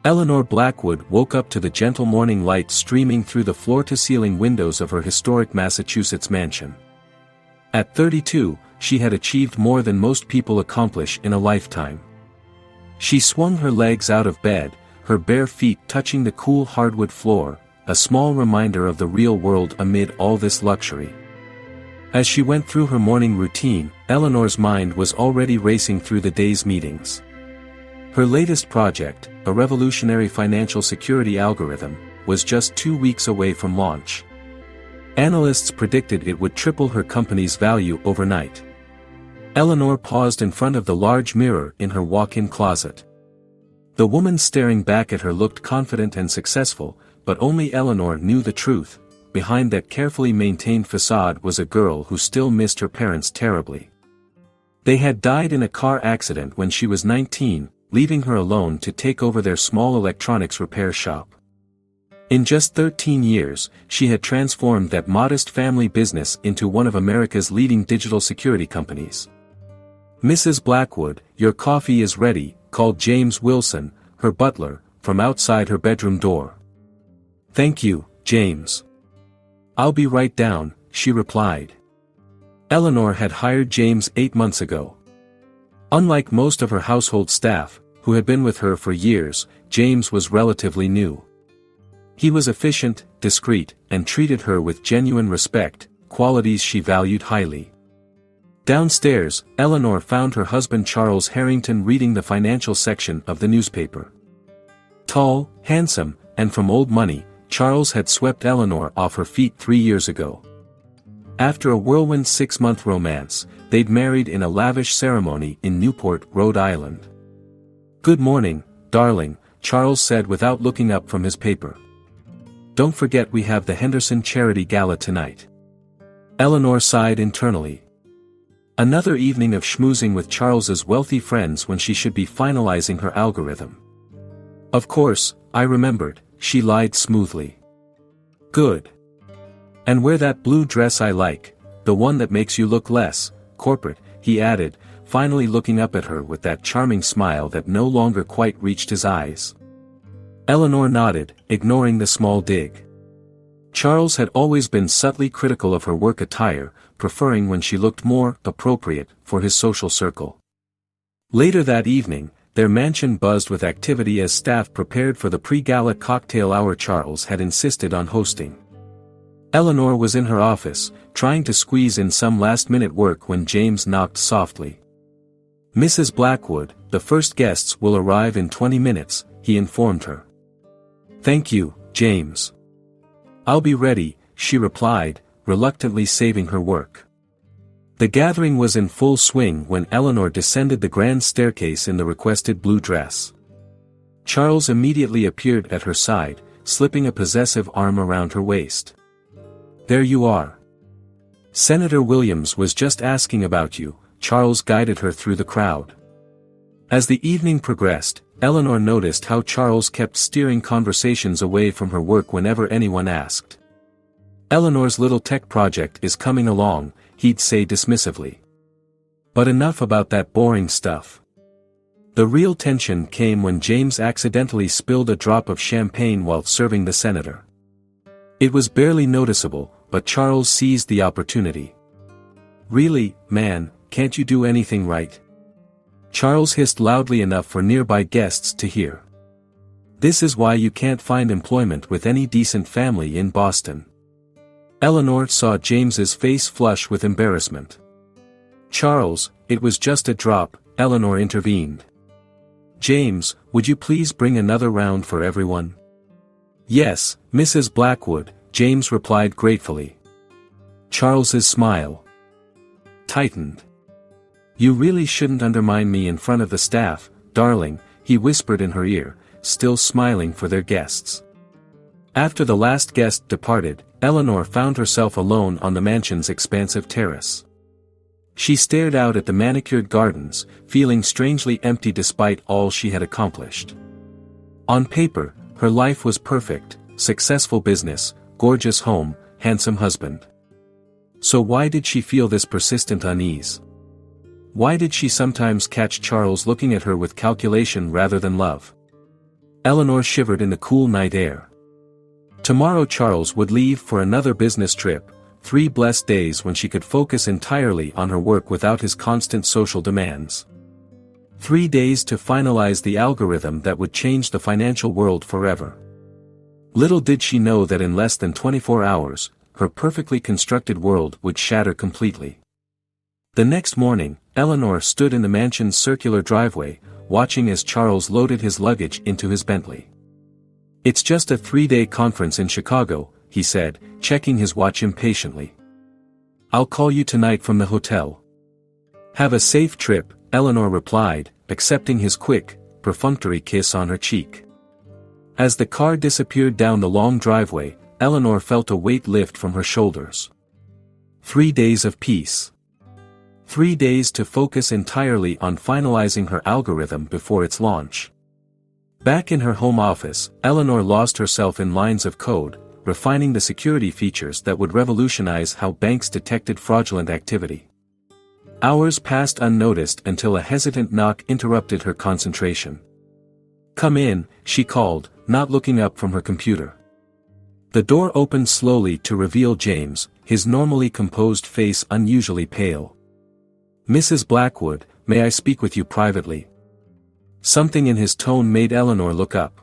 Eleanor Blackwood woke up to the gentle morning light streaming through the floor-to-ceiling windows of her historic Massachusetts mansion. At 32, she had achieved more than most people accomplish in a lifetime. She swung her legs out of bed, her bare feet touching the cool hardwood floor, a small reminder of the real world amid all this luxury. As she went through her morning routine, Eleanor's mind was already racing through the day's meetings. Her latest project, a revolutionary financial security algorithm, was just 2 weeks away from launch. Analysts predicted it would triple her company's value overnight. Eleanor paused in front of the large mirror in her walk-in closet. The woman staring back at her looked confident and successful, but only Eleanor knew the truth. Behind that carefully maintained facade was a girl who still missed her parents terribly. They had died in a car accident when she was 19, leaving her alone to take over their small electronics repair shop. In just 13 years, she had transformed that modest family business into one of America's leading digital security companies. "Mrs. Blackwood, your coffee is ready," called James Wilson, her butler, from outside her bedroom door. "Thank you, James. I'll be right down," she replied. Eleanor had hired James 8 months ago. Unlike most of her household staff, who had been with her for years, James was relatively new. He was efficient, discreet, and treated her with genuine respect, qualities she valued highly. Downstairs, Eleanor found her husband Charles Harrington reading the financial section of the newspaper. Tall, handsome, and from old money, Charles had swept Eleanor off her feet 3 years ago. After a whirlwind 6-month romance, they'd married in a lavish ceremony in Newport, Rhode Island. "Good morning, darling," Charles said without looking up from his paper. "Don't forget we have the Henderson Charity Gala tonight." Eleanor sighed internally. Another evening of schmoozing with Charles's wealthy friends when she should be finalizing her algorithm. "Of course, I remembered," she lied smoothly. "Good. And wear that blue dress I like, the one that makes you look less corporate," he added, finally looking up at her with that charming smile that no longer quite reached his eyes. Eleanor nodded, ignoring the small dig. Charles had always been subtly critical of her work attire, preferring when she looked more appropriate for his social circle. Later that evening, their mansion buzzed with activity as staff prepared for the pre-gala cocktail hour Charles had insisted on hosting. Eleanor was in her office, trying to squeeze in some last-minute work when James knocked softly. "Mrs. Blackwood, the first guests will arrive in 20 minutes, he informed her. "Thank you, James. I'll be ready," she replied, reluctantly saving her work. The gathering was in full swing when Eleanor descended the grand staircase in the requested blue dress. Charles immediately appeared at her side, slipping a possessive arm around her waist. "There you are. Senator Williams was just asking about you," Charles guided her through the crowd. As the evening progressed, Eleanor noticed how Charles kept steering conversations away from her work whenever anyone asked. "Eleanor's little tech project is coming along," he'd say dismissively. "But enough about that boring stuff." The real tension came when James accidentally spilled a drop of champagne while serving the senator. It was barely noticeable, but Charles seized the opportunity. "Really, man, can't you do anything right?" Charles hissed loudly enough for nearby guests to hear. "This is why you can't find employment with any decent family in Boston." Eleanor saw James's face flush with embarrassment. "Charles, it was just a drop," Eleanor intervened. "James, would you please bring another round for everyone?" "Yes, Mrs. Blackwood," James replied gratefully. Charles's smile tightened. "You really shouldn't undermine me in front of the staff, darling," he whispered in her ear, still smiling for their guests. After the last guest departed, Eleanor found herself alone on the mansion's expansive terrace. She stared out at the manicured gardens, feeling strangely empty despite all she had accomplished. On paper, her life was perfect: successful business, gorgeous home, handsome husband. So why did she feel this persistent unease? Why did she sometimes catch Charles looking at her with calculation rather than love? Eleanor shivered in the cool night air. Tomorrow Charles would leave for another business trip, 3 blessed days when she could focus entirely on her work without his constant social demands. 3 days to finalize the algorithm that would change the financial world forever. Little did she know that in less than 24 hours, her perfectly constructed world would shatter completely. The next morning, Eleanor stood in the mansion's circular driveway, watching as Charles loaded his luggage into his Bentley. "It's just a 3-day conference in Chicago," he said, checking his watch impatiently. "I'll call you tonight from the hotel." "Have a safe trip," Eleanor replied, accepting his quick, perfunctory kiss on her cheek. As the car disappeared down the long driveway, Eleanor felt a weight lift from her shoulders. 3 days of peace. 3 days to focus entirely on finalizing her algorithm before its launch. Back in her home office, Eleanor lost herself in lines of code, refining the security features that would revolutionize how banks detected fraudulent activity. Hours passed unnoticed until a hesitant knock interrupted her concentration. "Come in," she called, not looking up from her computer. The door opened slowly to reveal James, his normally composed face unusually pale. "Mrs. Blackwood, may I speak with you privately?" Something in his tone made Eleanor look up.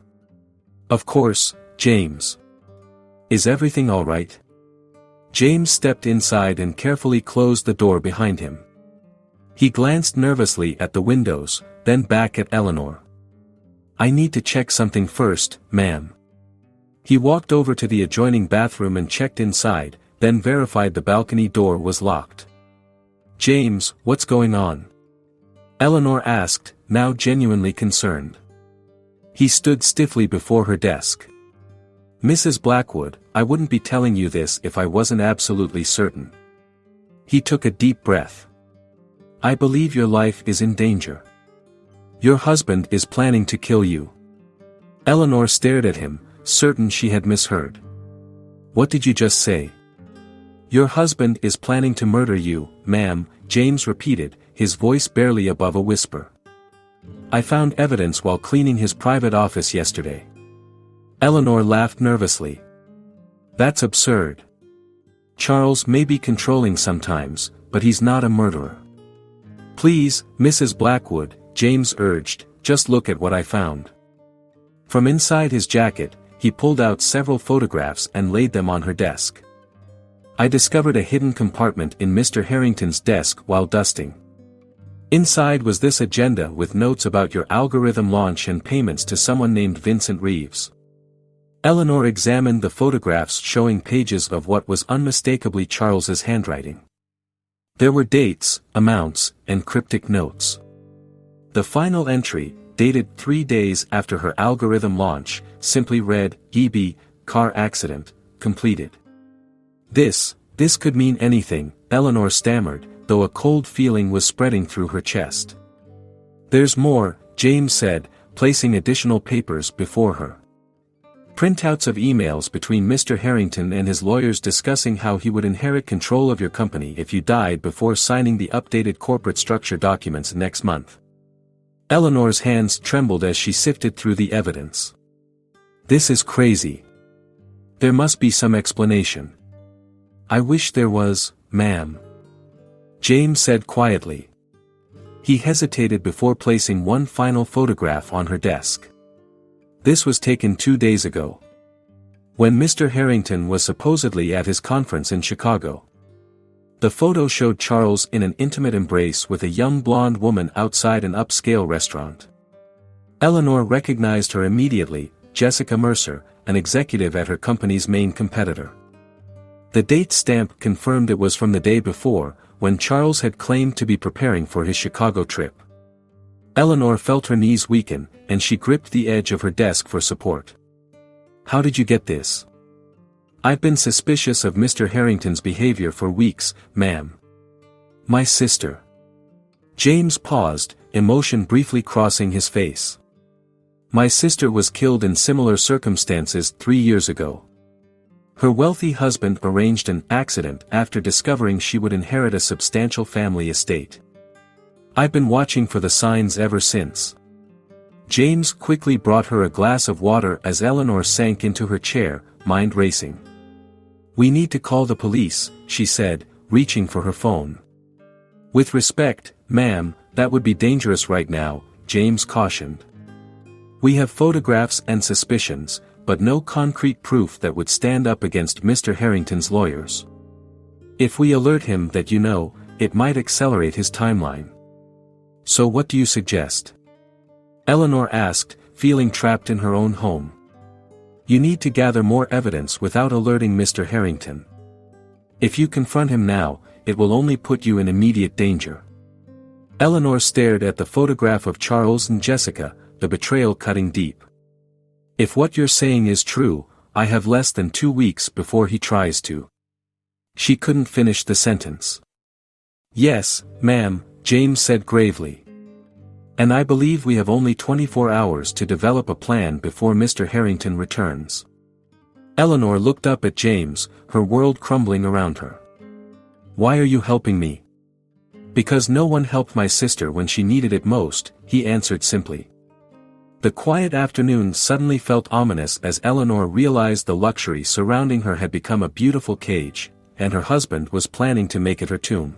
"Of course, James. Is everything all right?" James stepped inside and carefully closed the door behind him. He glanced nervously at the windows, then back at Eleanor. "I need to check something first, ma'am." He walked over to the adjoining bathroom and checked inside, then verified the balcony door was locked. "James, what's going on?" Eleanor asked, now genuinely concerned. He stood stiffly before her desk. "Mrs. Blackwood, I wouldn't be telling you this if I wasn't absolutely certain." He took a deep breath. "I believe your life is in danger. Your husband is planning to kill you." Eleanor stared at him, certain she had misheard. "What did you just say?" "Your husband is planning to murder you, ma'am," James repeated, his voice barely above a whisper. "I found evidence while cleaning his private office yesterday." Eleanor laughed nervously. "That's absurd. Charles may be controlling sometimes, but he's not a murderer." "Please, Mrs. Blackwood," James urged, "just look at what I found." From inside his jacket, he pulled out several photographs and laid them on her desk. "I discovered a hidden compartment in Mr. Harrington's desk while dusting. Inside was this agenda with notes about your algorithm launch and payments to someone named Vincent Reeves." Eleanor examined the photographs showing pages of what was unmistakably Charles's handwriting. There were dates, amounts, and cryptic notes. The final entry, dated 3 days after her algorithm launch, simply read, "EB, car accident, completed." This could mean anything, Eleanor stammered, though a cold feeling was spreading through her chest. "There's more," James said, placing additional papers before her. "Printouts of emails between Mr. Harrington and his lawyers discussing how he would inherit control of your company if you died before signing the updated corporate structure documents next month." Eleanor's hands trembled as she sifted through the evidence. "This is crazy. There must be some explanation." "I wish there was, ma'am," James said quietly. He hesitated before placing one final photograph on her desk. This was taken 2 days ago, when Mr. Harrington was supposedly at his conference in Chicago. The photo showed Charles in an intimate embrace with a young blonde woman outside an upscale restaurant. Eleanor recognized her immediately, Jessica Mercer, an executive at her company's main competitor. The date stamp confirmed it was from the day before, when Charles had claimed to be preparing for his Chicago trip. Eleanor felt her knees weaken, and she gripped the edge of her desk for support. "How did you get this?" "I've been suspicious of Mr. Harrington's behavior for weeks, ma'am." "My sister." James paused, emotion briefly crossing his face. "My sister was killed in similar circumstances 3 years ago. Her wealthy husband arranged an accident after discovering she would inherit a substantial family estate. I've been watching for the signs ever since." James quickly brought her a glass of water as Eleanor sank into her chair, mind racing. "We need to call the police," she said, reaching for her phone. "With respect, ma'am, that would be dangerous right now," James cautioned. "We have photographs and suspicions, but no concrete proof that would stand up against Mr. Harrington's lawyers. If we alert him that you know, it might accelerate his timeline." "So what do you suggest?" Eleanor asked, feeling trapped in her own home. "You need to gather more evidence without alerting Mr. Harrington. If you confront him now, it will only put you in immediate danger." Eleanor stared at the photograph of Charles and Jessica, the betrayal cutting deep. "If what you're saying is true, I have less than 2 weeks before he tries to." She couldn't finish the sentence. "Yes, ma'am," James said gravely. "And I believe we have only 24 hours to develop a plan before Mr. Harrington returns." Eleanor looked up at James, her world crumbling around her. "Why are you helping me?" "Because no one helped my sister when she needed it most," he answered simply. The quiet afternoon suddenly felt ominous as Eleanor realized the luxury surrounding her had become a beautiful cage, and her husband was planning to make it her tomb.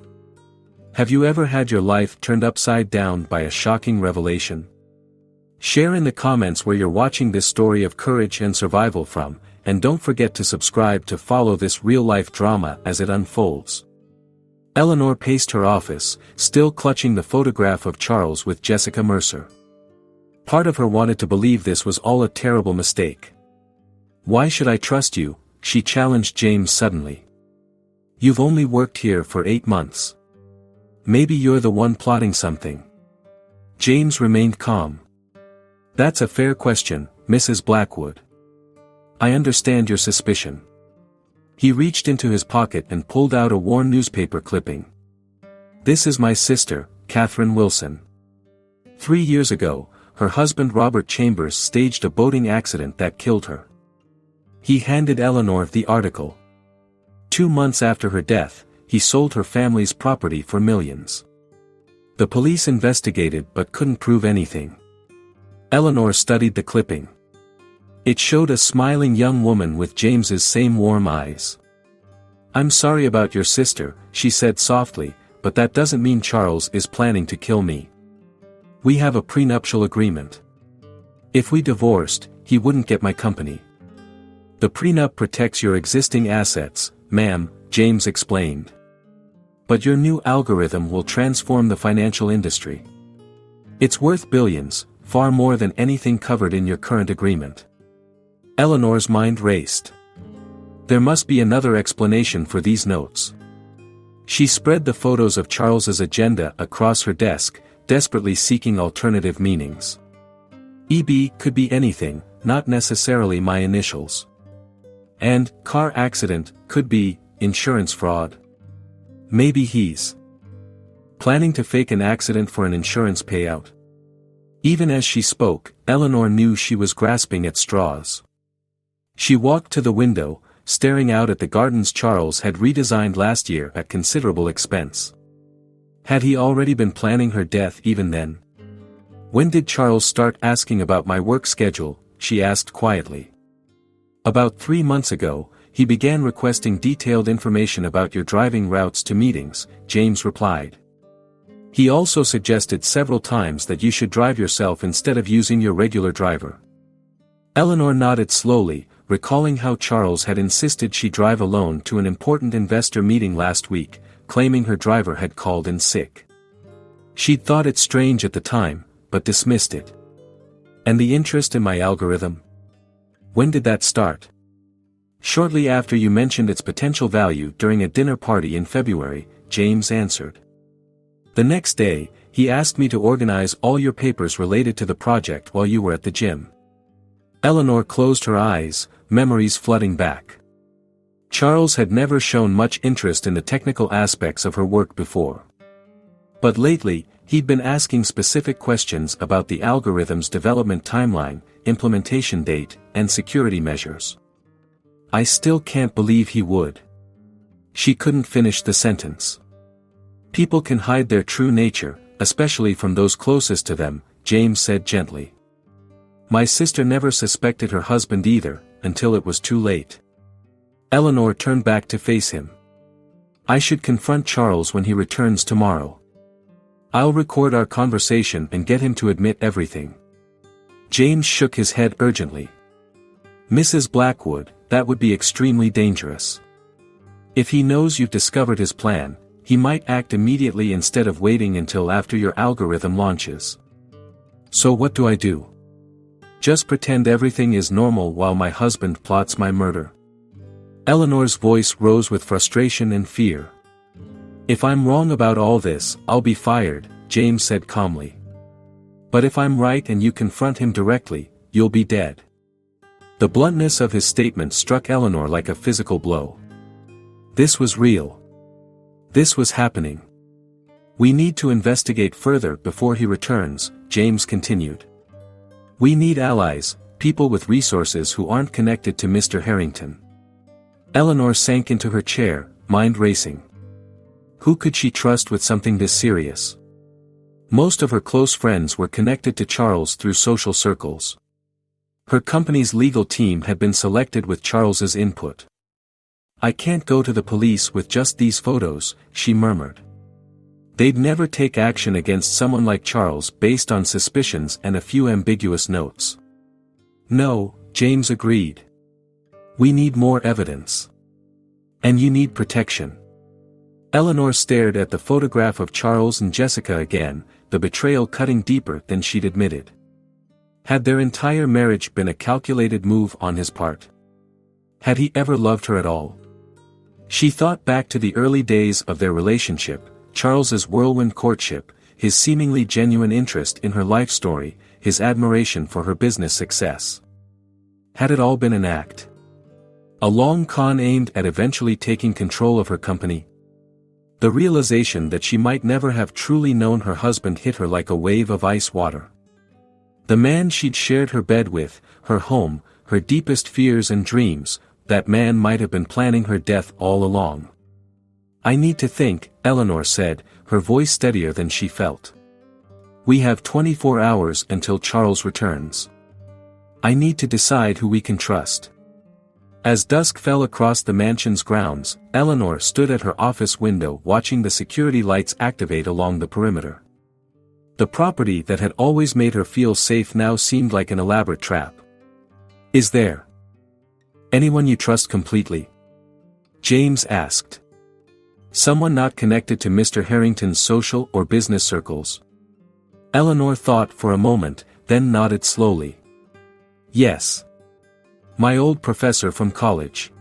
Have you ever had your life turned upside down by a shocking revelation? Share in the comments where you're watching this story of courage and survival from, and don't forget to subscribe to follow this real-life drama as it unfolds. Eleanor paced her office, still clutching the photograph of Charles with Jessica Mercer. Part of her wanted to believe this was all a terrible mistake. "Why should I trust you?" she challenged James suddenly. "You've only worked here for 8 months. Maybe you're the one plotting something." James remained calm. "That's a fair question, Mrs. Blackwood. I understand your suspicion." He reached into his pocket and pulled out a worn newspaper clipping. "This is my sister, Catherine Wilson. 3 years ago, her husband Robert Chambers staged a boating accident that killed her." He handed Eleanor the article. 2 months after her death, he sold her family's property for millions. The police investigated but couldn't prove anything. Eleanor studied the clipping. It showed a smiling young woman with James's same warm eyes. "I'm sorry about your sister," she said softly, "but that doesn't mean Charles is planning to kill me. We have a prenuptial agreement. If we divorced, he wouldn't get my company." "The prenup protects your existing assets, ma'am," James explained. "But your new algorithm will transform the financial industry. It's worth billions, far more than anything covered in your current agreement." Eleanor's mind raced. There must be another explanation for these notes. She spread the photos of Charles's agenda across her desk, desperately seeking alternative meanings. EB could be anything, not necessarily my initials. And car accident could be insurance fraud. Maybe he's planning to fake an accident for an insurance payout. Even as she spoke, Eleanor knew she was grasping at straws. She walked to the window, staring out at the gardens Charles had redesigned last year at considerable expense. Had he already been planning her death even then? "When did Charles start asking about my work schedule?" she asked quietly. "About 3 months ago, he began requesting detailed information about your driving routes to meetings," James replied. "He also suggested several times that you should drive yourself instead of using your regular driver." Eleanor nodded slowly, recalling how Charles had insisted she drive alone to an important investor meeting last week, claiming her driver had called in sick. She'd thought it strange at the time, but dismissed it. "And the interest in my algorithm? When did that start?" "Shortly after you mentioned its potential value during a dinner party in February," James answered. "The next day, he asked me to organize all your papers related to the project while you were at the gym." Eleanor closed her eyes, memories flooding back. Charles had never shown much interest in the technical aspects of her work before. But lately, he'd been asking specific questions about the algorithm's development timeline, implementation date, and security measures. "I still can't believe he would." She couldn't finish the sentence. "People can hide their true nature, especially from those closest to them," James said gently. My sister never suspected her husband either, until it was too late. Eleanor turned back to face him. I should confront Charles when he returns tomorrow. I'll record our conversation and get him to admit everything. James shook his head urgently. Mrs. Blackwood, that would be extremely dangerous. If he knows you've discovered his plan, he might act immediately instead of waiting until after your algorithm launches. So what do I do? Just pretend everything is normal while my husband plots my murder. Eleanor's voice rose with frustration and fear. If I'm wrong about all this, I'll be fired, James said calmly. But if I'm right and you confront him directly, you'll be dead. The bluntness of his statement struck Eleanor like a physical blow. This was real. This was happening. We need to investigate further before he returns, James continued. We need allies, people with resources who aren't connected to Mr. Harrington. Eleanor sank into her chair, mind racing. Who could she trust with something this serious? Most of her close friends were connected to Charles through social circles. Her company's legal team had been selected with Charles's input. I can't go to the police with just these photos, she murmured. They'd never take action against someone like Charles based on suspicions and a few ambiguous notes. No, James agreed. We need more evidence. And you need protection. Eleanor stared at the photograph of Charles and Jessica again, the betrayal cutting deeper than she'd admitted. Had their entire marriage been a calculated move on his part? Had he ever loved her at all? She thought back to the early days of their relationship, Charles's whirlwind courtship, his seemingly genuine interest in her life story, his admiration for her business success. Had it all been an act? A long con aimed at eventually taking control of her company? The realization that she might never have truly known her husband hit her like a wave of ice water. The man she'd shared her bed with, her home, her deepest fears and dreams, that man might have been planning her death all along. I need to think, Eleanor said, her voice steadier than she felt. We have 24 hours until Charles returns. I need to decide who we can trust. As dusk fell across the mansion's grounds, Eleanor stood at her office window watching the security lights activate along the perimeter. The property that had always made her feel safe now seemed like an elaborate trap. Is there anyone you trust completely? James asked. Someone not connected to Mr. Harrington's social or business circles? Eleanor thought for a moment, then nodded slowly. Yes. My old professor from college.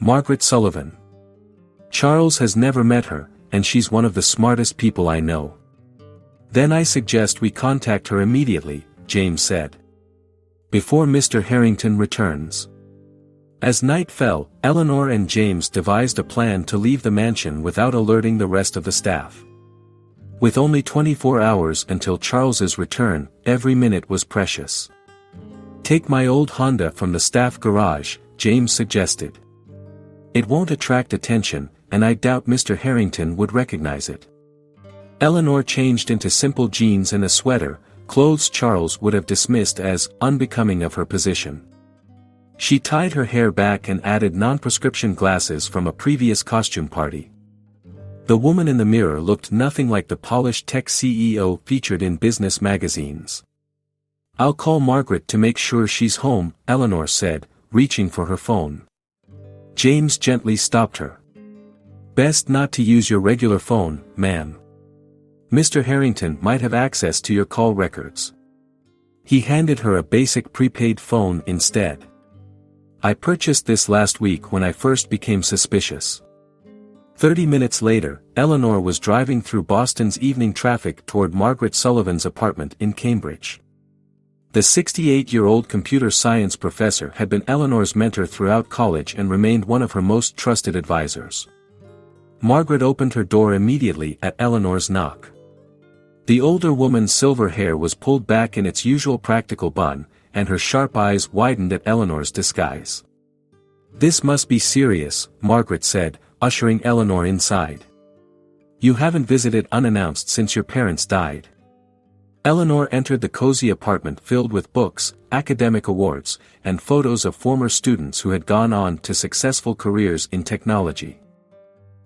Margaret Sullivan. Charles has never met her, and she's one of the smartest people I know. Then I suggest we contact her immediately, James said. Before Mr. Harrington returns. As night fell, Eleanor and James devised a plan to leave the mansion without alerting the rest of the staff. With only 24 hours until Charles's return, every minute was precious. Take my old Honda from the staff garage, James suggested. It won't attract attention, and I doubt Mr. Harrington would recognize it. Eleanor changed into simple jeans and a sweater, clothes Charles would have dismissed as unbecoming of her position. She tied her hair back and added non-prescription glasses from a previous costume party. The woman in the mirror looked nothing like the polished tech CEO featured in business magazines. I'll call Margaret to make sure she's home, Eleanor said, reaching for her phone. James gently stopped her. Best not to use your regular phone, ma'am. Mr. Harrington might have access to your call records. He handed her a basic prepaid phone instead. I purchased this last week when I first became suspicious. 30 minutes later, Eleanor was driving through Boston's evening traffic toward Margaret Sullivan's apartment in Cambridge. The 68-year-old computer science professor had been Eleanor's mentor throughout college and remained one of her most trusted advisors. Margaret opened her door immediately at Eleanor's knock. The older woman's silver hair was pulled back in its usual practical bun, and her sharp eyes widened at Eleanor's disguise. This must be serious, Margaret said, ushering Eleanor inside. You haven't visited unannounced since your parents died. Eleanor entered the cozy apartment filled with books, academic awards, and photos of former students who had gone on to successful careers in technology.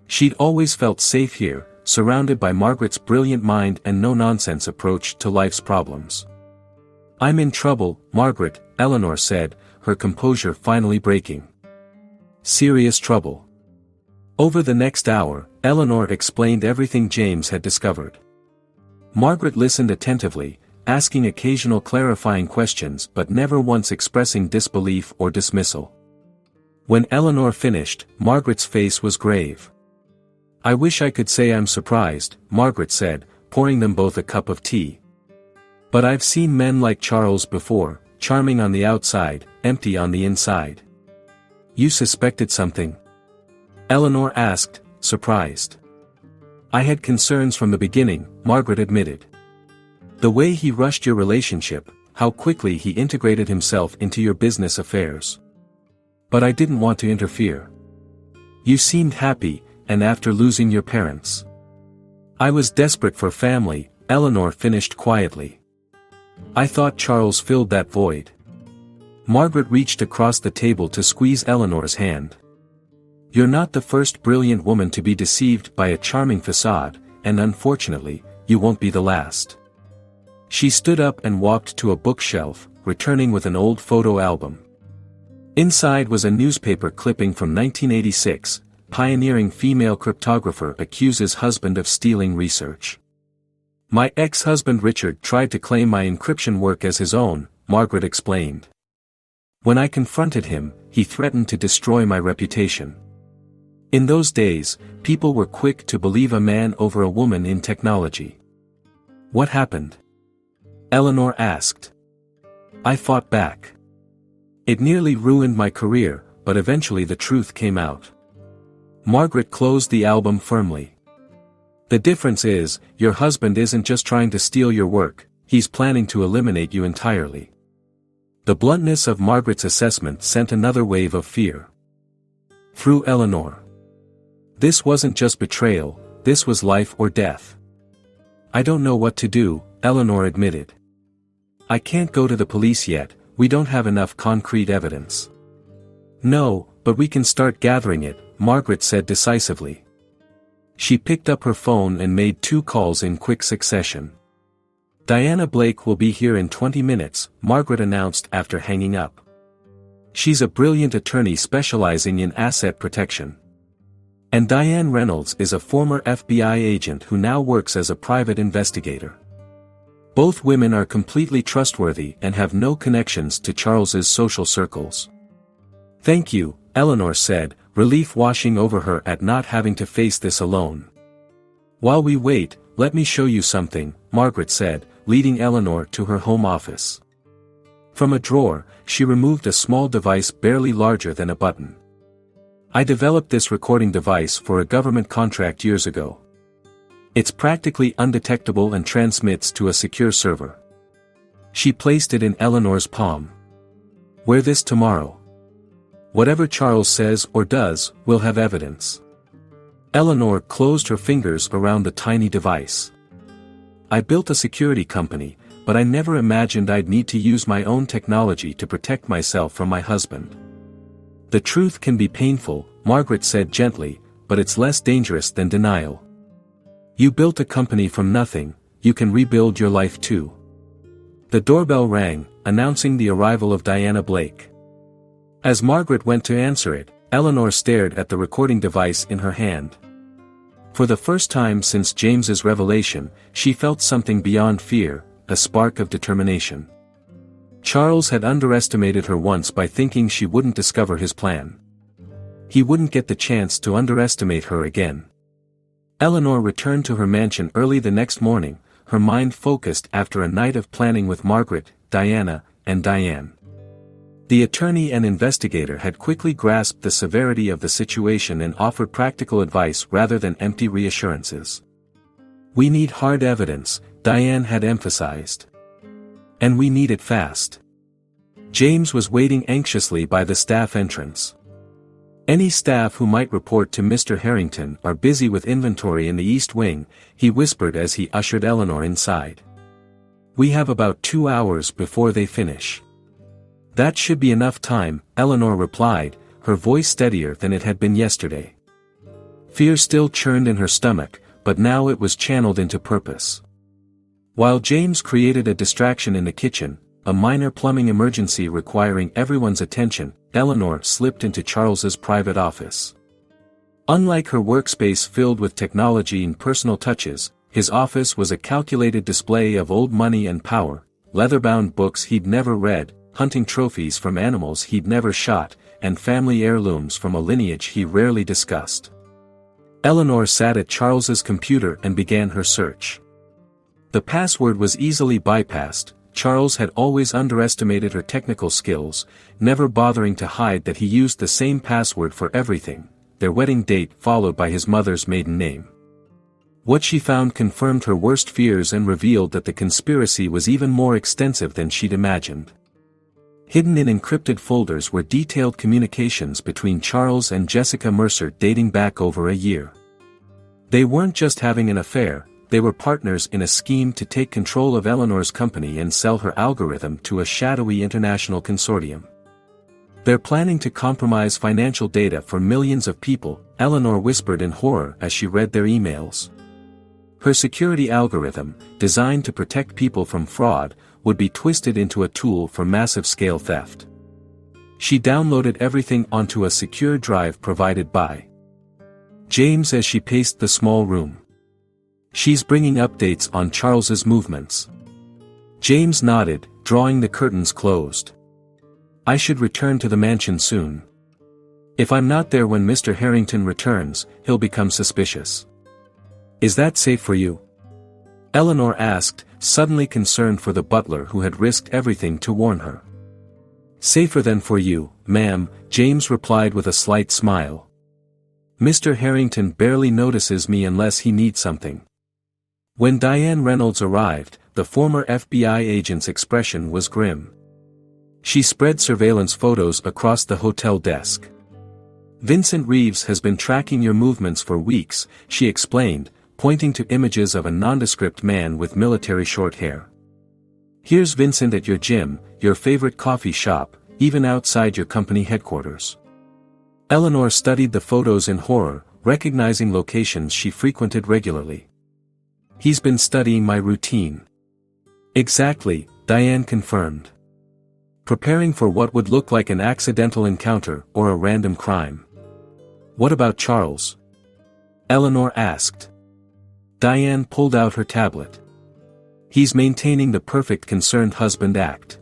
She'd always felt safe here, surrounded by Margaret's brilliant mind and no-nonsense approach to life's problems. "I'm in trouble, Margaret," Eleanor said, her composure finally breaking. "Serious trouble." Over the next hour, Eleanor explained everything James had discovered. Margaret listened attentively, asking occasional clarifying questions but never once expressing disbelief or dismissal. When Eleanor finished, Margaret's face was grave. "I wish I could say I'm surprised," Margaret said, pouring them both a cup of tea. "But I've seen men like Charles before, charming on the outside, empty on the inside." "You suspected something?" Eleanor asked, surprised. "I had concerns from the beginning," Margaret admitted. "The way he rushed your relationship, how quickly he integrated himself into your business affairs. But I didn't want to interfere. You seemed happy, and after losing your parents. I was desperate for family," Eleanor finished quietly. "I thought Charles filled that void." Margaret reached across the table to squeeze Eleanor's hand. "You're not the first brilliant woman to be deceived by a charming facade, and unfortunately, you won't be the last." She stood up and walked to a bookshelf, returning with an old photo album. Inside was a newspaper clipping from 1986, "Pioneering female cryptographer accuses husband of stealing research." "My ex-husband Richard tried to claim my encryption work as his own," Margaret explained. "When I confronted him, he threatened to destroy my reputation." In those days, people were quick to believe a man over a woman in technology. "What happened?" Eleanor asked. "I fought back. It nearly ruined my career, but eventually the truth came out." Margaret closed the album firmly. "The difference is, your husband isn't just trying to steal your work, he's planning to eliminate you entirely." The bluntness of Margaret's assessment sent another wave of fear through Eleanor. This wasn't just betrayal, this was life or death. "I don't know what to do," Eleanor admitted. "I can't go to the police yet, we don't have enough concrete evidence." "No, but we can start gathering it," Margaret said decisively. She picked up her phone and made 2 calls in quick succession. "Diana Blake will be here in 20 minutes, Margaret announced after hanging up. "She's a brilliant attorney specializing in asset protection. And Diane Reynolds is a former FBI agent who now works as a private investigator. Both women are completely trustworthy and have no connections to Charles's social circles." "Thank you," Eleanor said, relief washing over her at not having to face this alone. "While we wait, let me show you something," Margaret said, leading Eleanor to her home office. From a drawer, she removed a small device barely larger than a button. "I developed this recording device for a government contract years ago. It's practically undetectable and transmits to a secure server." She placed it in Eleanor's palm. "Wear this tomorrow. Whatever Charles says or does, we'll have evidence." Eleanor closed her fingers around the tiny device. "I built a security company, but I never imagined I'd need to use my own technology to protect myself from my husband." "The truth can be painful," Margaret said gently, "but it's less dangerous than denial. You built a company from nothing, you can rebuild your life too." The doorbell rang, announcing the arrival of Diana Blake. As Margaret went to answer it, Eleanor stared at the recording device in her hand. For the first time since James's revelation, she felt something beyond fear, a spark of determination. Charles had underestimated her once by thinking she wouldn't discover his plan. He wouldn't get the chance to underestimate her again. Eleanor returned to her mansion early the next morning, her mind focused after a night of planning with Margaret, Diana, and Diane. The attorney and investigator had quickly grasped the severity of the situation and offered practical advice rather than empty reassurances. "We need hard evidence," Diane had emphasized. "And we need it fast." James was waiting anxiously by the staff entrance. "Any staff who might report to Mr. Harrington are busy with inventory in the East Wing," he whispered as he ushered Eleanor inside. We have about 2 hours before they finish. That should be enough time, Eleanor replied, her voice steadier than it had been yesterday. Fear still churned in her stomach, but now it was channeled into purpose. While James created a distraction in the kitchen, a minor plumbing emergency requiring everyone's attention, Eleanor slipped into Charles's private office. Unlike her workspace filled with technology and personal touches, his office was a calculated display of old money and power, leather-bound books he'd never read, hunting trophies from animals he'd never shot, and family heirlooms from a lineage he rarely discussed. Eleanor sat at Charles's computer and began her search. The password was easily bypassed. Charles had always underestimated her technical skills, never bothering to hide that he used the same password for everything, their wedding date followed by his mother's maiden name. What she found confirmed her worst fears and revealed that the conspiracy was even more extensive than she'd imagined. Hidden in encrypted folders were detailed communications between Charles and Jessica Mercer dating back over a year. They weren't just having an affair, they were partners in a scheme to take control of Eleanor's company and sell her algorithm to a shadowy international consortium. They're planning to compromise financial data for millions of people, Eleanor whispered in horror as she read their emails. Her security algorithm, designed to protect people from fraud, would be twisted into a tool for massive-scale theft. She downloaded everything onto a secure drive provided by James as she paced the small room. She's bringing updates on Charles's movements. James nodded, drawing the curtains closed. I should return to the mansion soon. If I'm not there when Mr. Harrington returns, he'll become suspicious. Is that safe for you? Eleanor asked, suddenly concerned for the butler who had risked everything to warn her. Safer than for you, ma'am, James replied with a slight smile. Mr. Harrington barely notices me unless he needs something. When Diane Reynolds arrived, the former FBI agent's expression was grim. She spread surveillance photos across the hotel desk. Vincent Reeves has been tracking your movements for weeks, she explained, pointing to images of a nondescript man with military short hair. Here's Vincent at your gym, your favorite coffee shop, even outside your company headquarters. Eleanor studied the photos in horror, recognizing locations she frequented regularly. He's been studying my routine. Exactly, Diane confirmed. Preparing for what would look like an accidental encounter or a random crime. What about Charles? Eleanor asked. Diane pulled out her tablet. He's maintaining the perfect concerned husband act.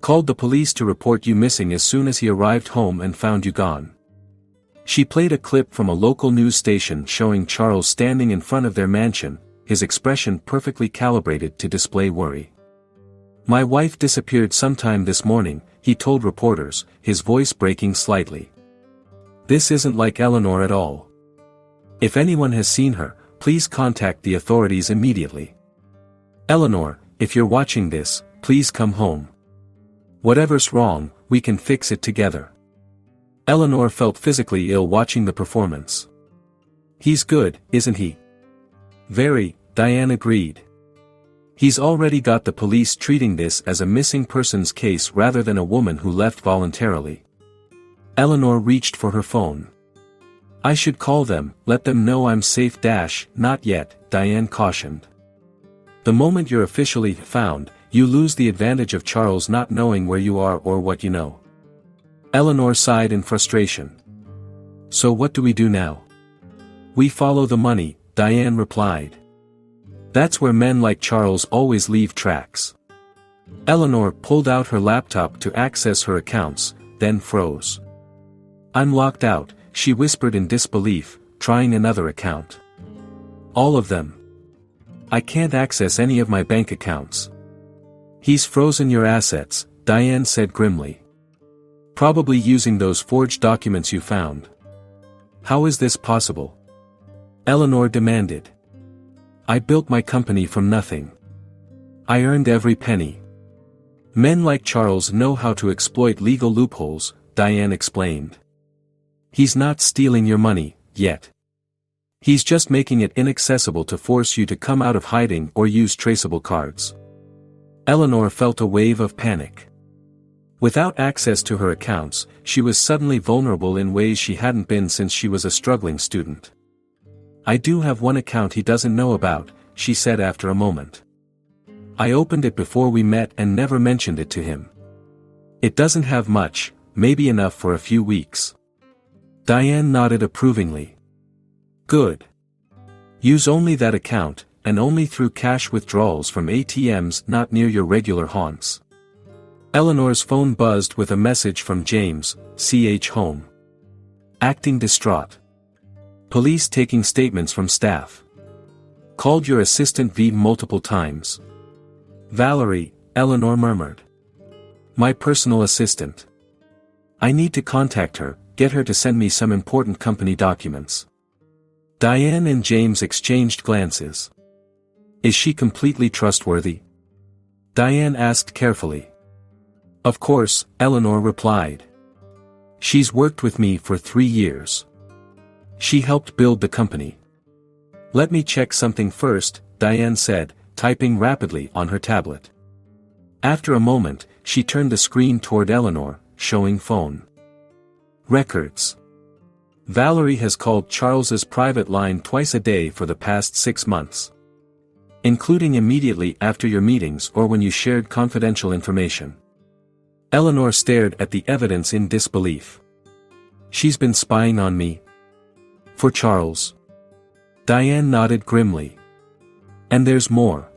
Called the police to report you missing as soon as he arrived home and found you gone. She played a clip from a local news station showing Charles standing in front of their mansion, his expression perfectly calibrated to display worry. My wife disappeared sometime this morning, he told reporters, his voice breaking slightly. This isn't like Eleanor at all. If anyone has seen her, please contact the authorities immediately. Eleanor, if you're watching this, please come home. Whatever's wrong, we can fix it together. Eleanor felt physically ill watching the performance. He's good, isn't he? Very, Diane agreed. He's already got the police treating this as a missing persons case rather than a woman who left voluntarily. Eleanor reached for her phone. I should call them, let them know I'm safe. Not yet, Diane cautioned. The moment you're officially found, you lose the advantage of Charles not knowing where you are or what you know. Eleanor sighed in frustration. So what do we do now? We follow the money, Diane replied. That's where men like Charles always leave tracks. Eleanor pulled out her laptop to access her accounts, then froze. I'm locked out, she whispered in disbelief, trying another account. All of them. I can't access any of my bank accounts. He's frozen your assets, Diane said grimly. Probably using those forged documents you found. How is this possible? Eleanor demanded. I built my company from nothing. I earned every penny. Men like Charles know how to exploit legal loopholes, Diane explained. He's not stealing your money, yet. He's just making it inaccessible to force you to come out of hiding or use traceable cards. Eleanor felt a wave of panic. Without access to her accounts, she was suddenly vulnerable in ways she hadn't been since she was a struggling student. "I do have one account he doesn't know about," she said after a moment. "I opened it before we met and never mentioned it to him. It doesn't have much, maybe enough for a few weeks." Diane nodded approvingly. "Good. Use only that account, and only through cash withdrawals from ATMs not near your regular haunts." Eleanor's phone buzzed with a message from James, CH home. Acting distraught. Police taking statements from staff. Called your assistant V multiple times. "Valerie," Eleanor murmured. "My personal assistant. I need to contact her, get her to send me some important company documents." Diane and James exchanged glances. "Is she completely trustworthy?" Diane asked carefully. "Of course," Eleanor replied. "She's worked with me for 3 years. She helped build the company." "Let me check something first," Diane said, typing rapidly on her tablet. After a moment, she turned the screen toward Eleanor, showing phone records. "Valerie has called Charles's private line twice a day for the past 6 months. Including immediately after your meetings or when you shared confidential information." Eleanor stared at the evidence in disbelief. "She's been spying on me? For Charles?" Diane nodded grimly. "And there's more.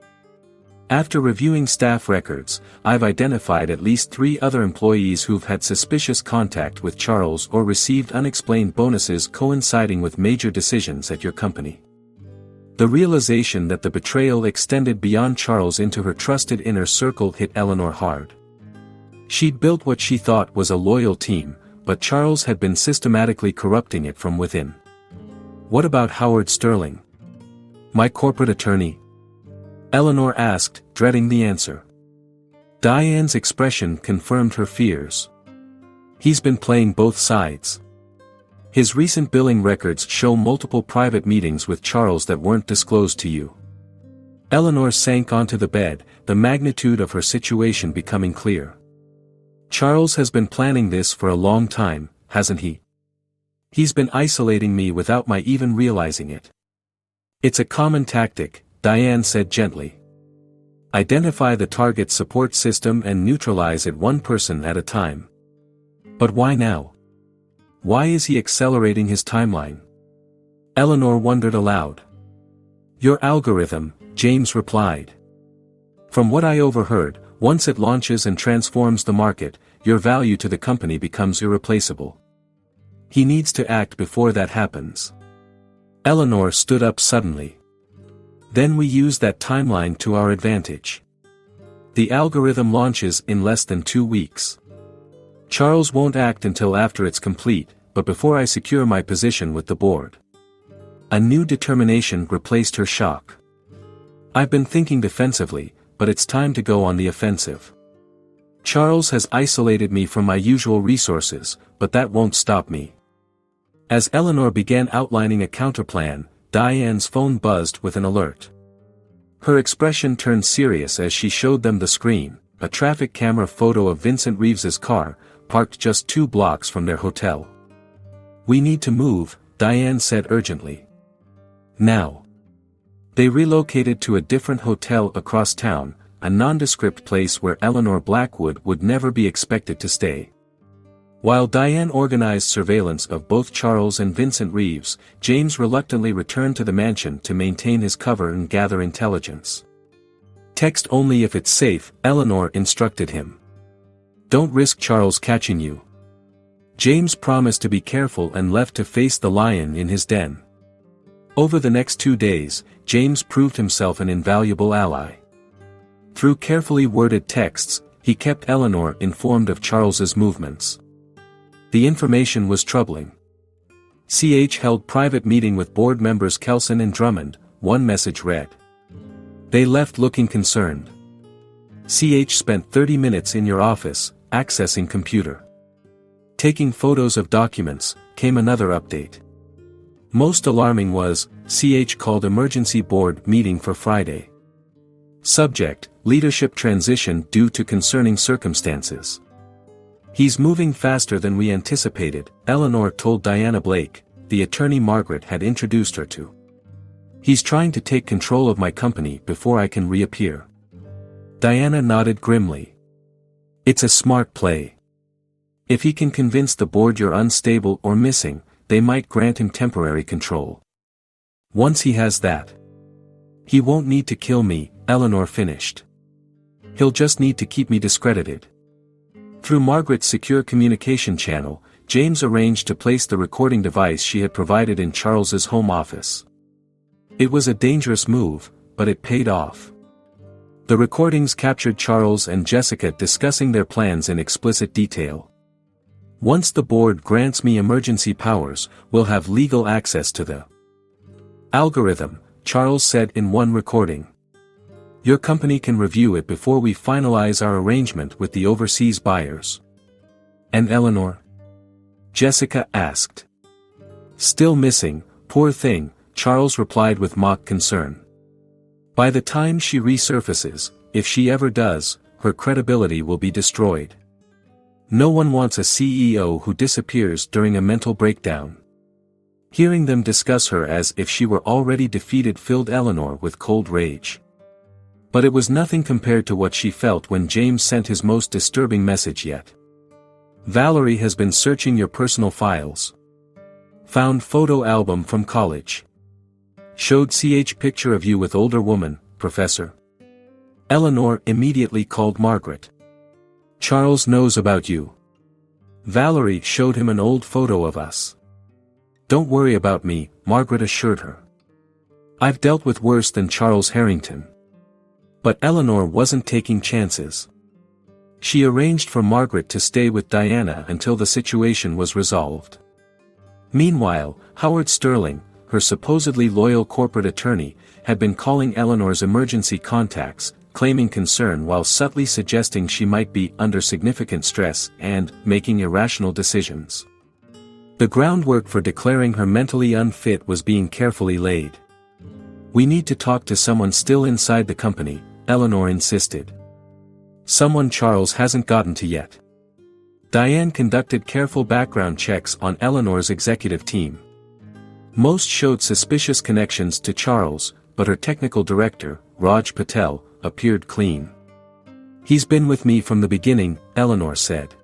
After reviewing staff records, I've identified at least 3 other employees who've had suspicious contact with Charles or received unexplained bonuses coinciding with major decisions at your company." The realization that the betrayal extended beyond Charles into her trusted inner circle hit Eleanor hard. She'd built what she thought was a loyal team, but Charles had been systematically corrupting it from within. "What about Howard Sterling? My corporate attorney?" Eleanor asked, dreading the answer. Diane's expression confirmed her fears. "He's been playing both sides. His recent billing records show multiple private meetings with Charles that weren't disclosed to you." Eleanor sank onto the bed, the magnitude of her situation becoming clear. "Charles has been planning this for a long time, hasn't he? He's been isolating me without my even realizing it." "It's a common tactic," Diane said gently. "Identify the target support system and neutralize it one person at a time." "But why now? Why is he accelerating his timeline?" Eleanor wondered aloud. "Your algorithm," James replied. "From what I overheard, once it launches and transforms the market, your value to the company becomes irreplaceable. He needs to act before that happens." Eleanor stood up suddenly. "Then we use that timeline to our advantage. The algorithm launches in less than 2 weeks. Charles won't act until after it's complete, but before I secure my position with the board." A new determination replaced her shock. "I've been thinking defensively, but it's time to go on the offensive. Charles has isolated me from my usual resources, but that won't stop me." As Eleanor began outlining a counterplan, Diane's phone buzzed with an alert. Her expression turned serious as she showed them the screen, a traffic camera photo of Vincent Reeves's car, parked just 2 blocks from their hotel. "We need to move," Diane said urgently. "Now." They relocated to a different hotel across town, a nondescript place where Eleanor Blackwood would never be expected to stay. While Diane organized surveillance of both Charles and Vincent Reeves, James reluctantly returned to the mansion to maintain his cover and gather intelligence. "Text only if it's safe," Eleanor instructed him. "Don't risk Charles catching you." James promised to be careful and left to face the lion in his den. Over the next 2 days, James proved himself an invaluable ally. Through carefully worded texts, he kept Eleanor informed of Charles's movements. The information was troubling. CH held private meeting with board members Kelson and Drummond, one message read. They left looking concerned. CH spent 30 minutes in your office, accessing computer. Taking photos of documents, came another update. Most alarming was, CH called emergency board meeting for Friday. Subject: leadership transition due to concerning circumstances. He's moving faster than we anticipated, Eleanor told Diana Blake, the attorney Margaret had introduced her to. He's trying to take control of my company before I can reappear. Diana nodded grimly. It's a smart play. If he can convince the board you're unstable or missing, they might grant him temporary control. Once he has that, he won't need to kill me, Eleanor finished. He'll just need to keep me discredited. Through Margaret's secure communication channel, James arranged to place the recording device she had provided in Charles's home office. It was a dangerous move, but it paid off. The recordings captured Charles and Jessica discussing their plans in explicit detail. Once the board grants me emergency powers, we'll have legal access to the algorithm, Charles said in one recording. Your company can review it before we finalize our arrangement with the overseas buyers. And Eleanor? Jessica asked. Still missing, poor thing, Charles replied with mock concern. By the time she resurfaces, if she ever does, her credibility will be destroyed. No one wants a CEO who disappears during a mental breakdown. Hearing them discuss her as if she were already defeated filled Eleanor with cold rage. But it was nothing compared to what she felt when James sent his most disturbing message yet. Valerie has been searching your personal files. Found photo album from college. Showed picture of you with older woman, Professor. Eleanor immediately called Margaret. Charles knows about you. Valerie showed him an old photo of us. Don't worry about me, Margaret assured her. I've dealt with worse than Charles Harrington. But Eleanor wasn't taking chances. She arranged for Margaret to stay with Diana until the situation was resolved. Meanwhile, Howard Sterling, her supposedly loyal corporate attorney, had been calling Eleanor's emergency contacts, claiming concern while subtly suggesting she might be under significant stress and making irrational decisions. The groundwork for declaring her mentally unfit was being carefully laid. We need to talk to someone still inside the company, Eleanor insisted. Someone Charles hasn't gotten to yet. Diane conducted careful background checks on Eleanor's executive team. Most showed suspicious connections to Charles, but her technical director, Raj Patel, appeared clean. He's been with me from the beginning, Eleanor said.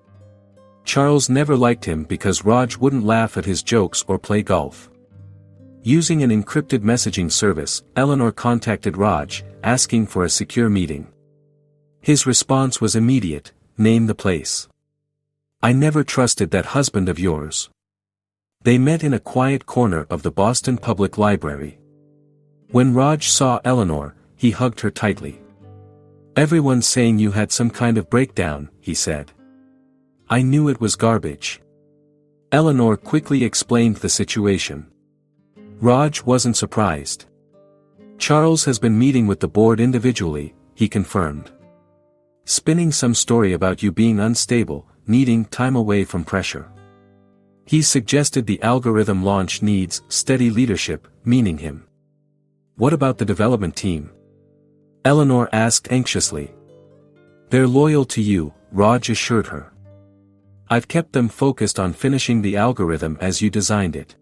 Charles never liked him because Raj wouldn't laugh at his jokes or play golf. Using an encrypted messaging service, Eleanor contacted Raj, asking for a secure meeting. His response was immediate, name the place. I never trusted that husband of yours. They met in a quiet corner of the Boston Public Library. When Raj saw Eleanor, he hugged her tightly. Everyone's saying you had some kind of breakdown, he said. I knew it was garbage. Eleanor quickly explained the situation. Raj wasn't surprised. Charles has been meeting with the board individually, he confirmed. Spinning some story about you being unstable, needing time away from pressure. He suggested the algorithm launch needs steady leadership, meaning him. What about the development team? Eleanor asked anxiously. They're loyal to you, Raj assured her. I've kept them focused on finishing the algorithm as you designed it.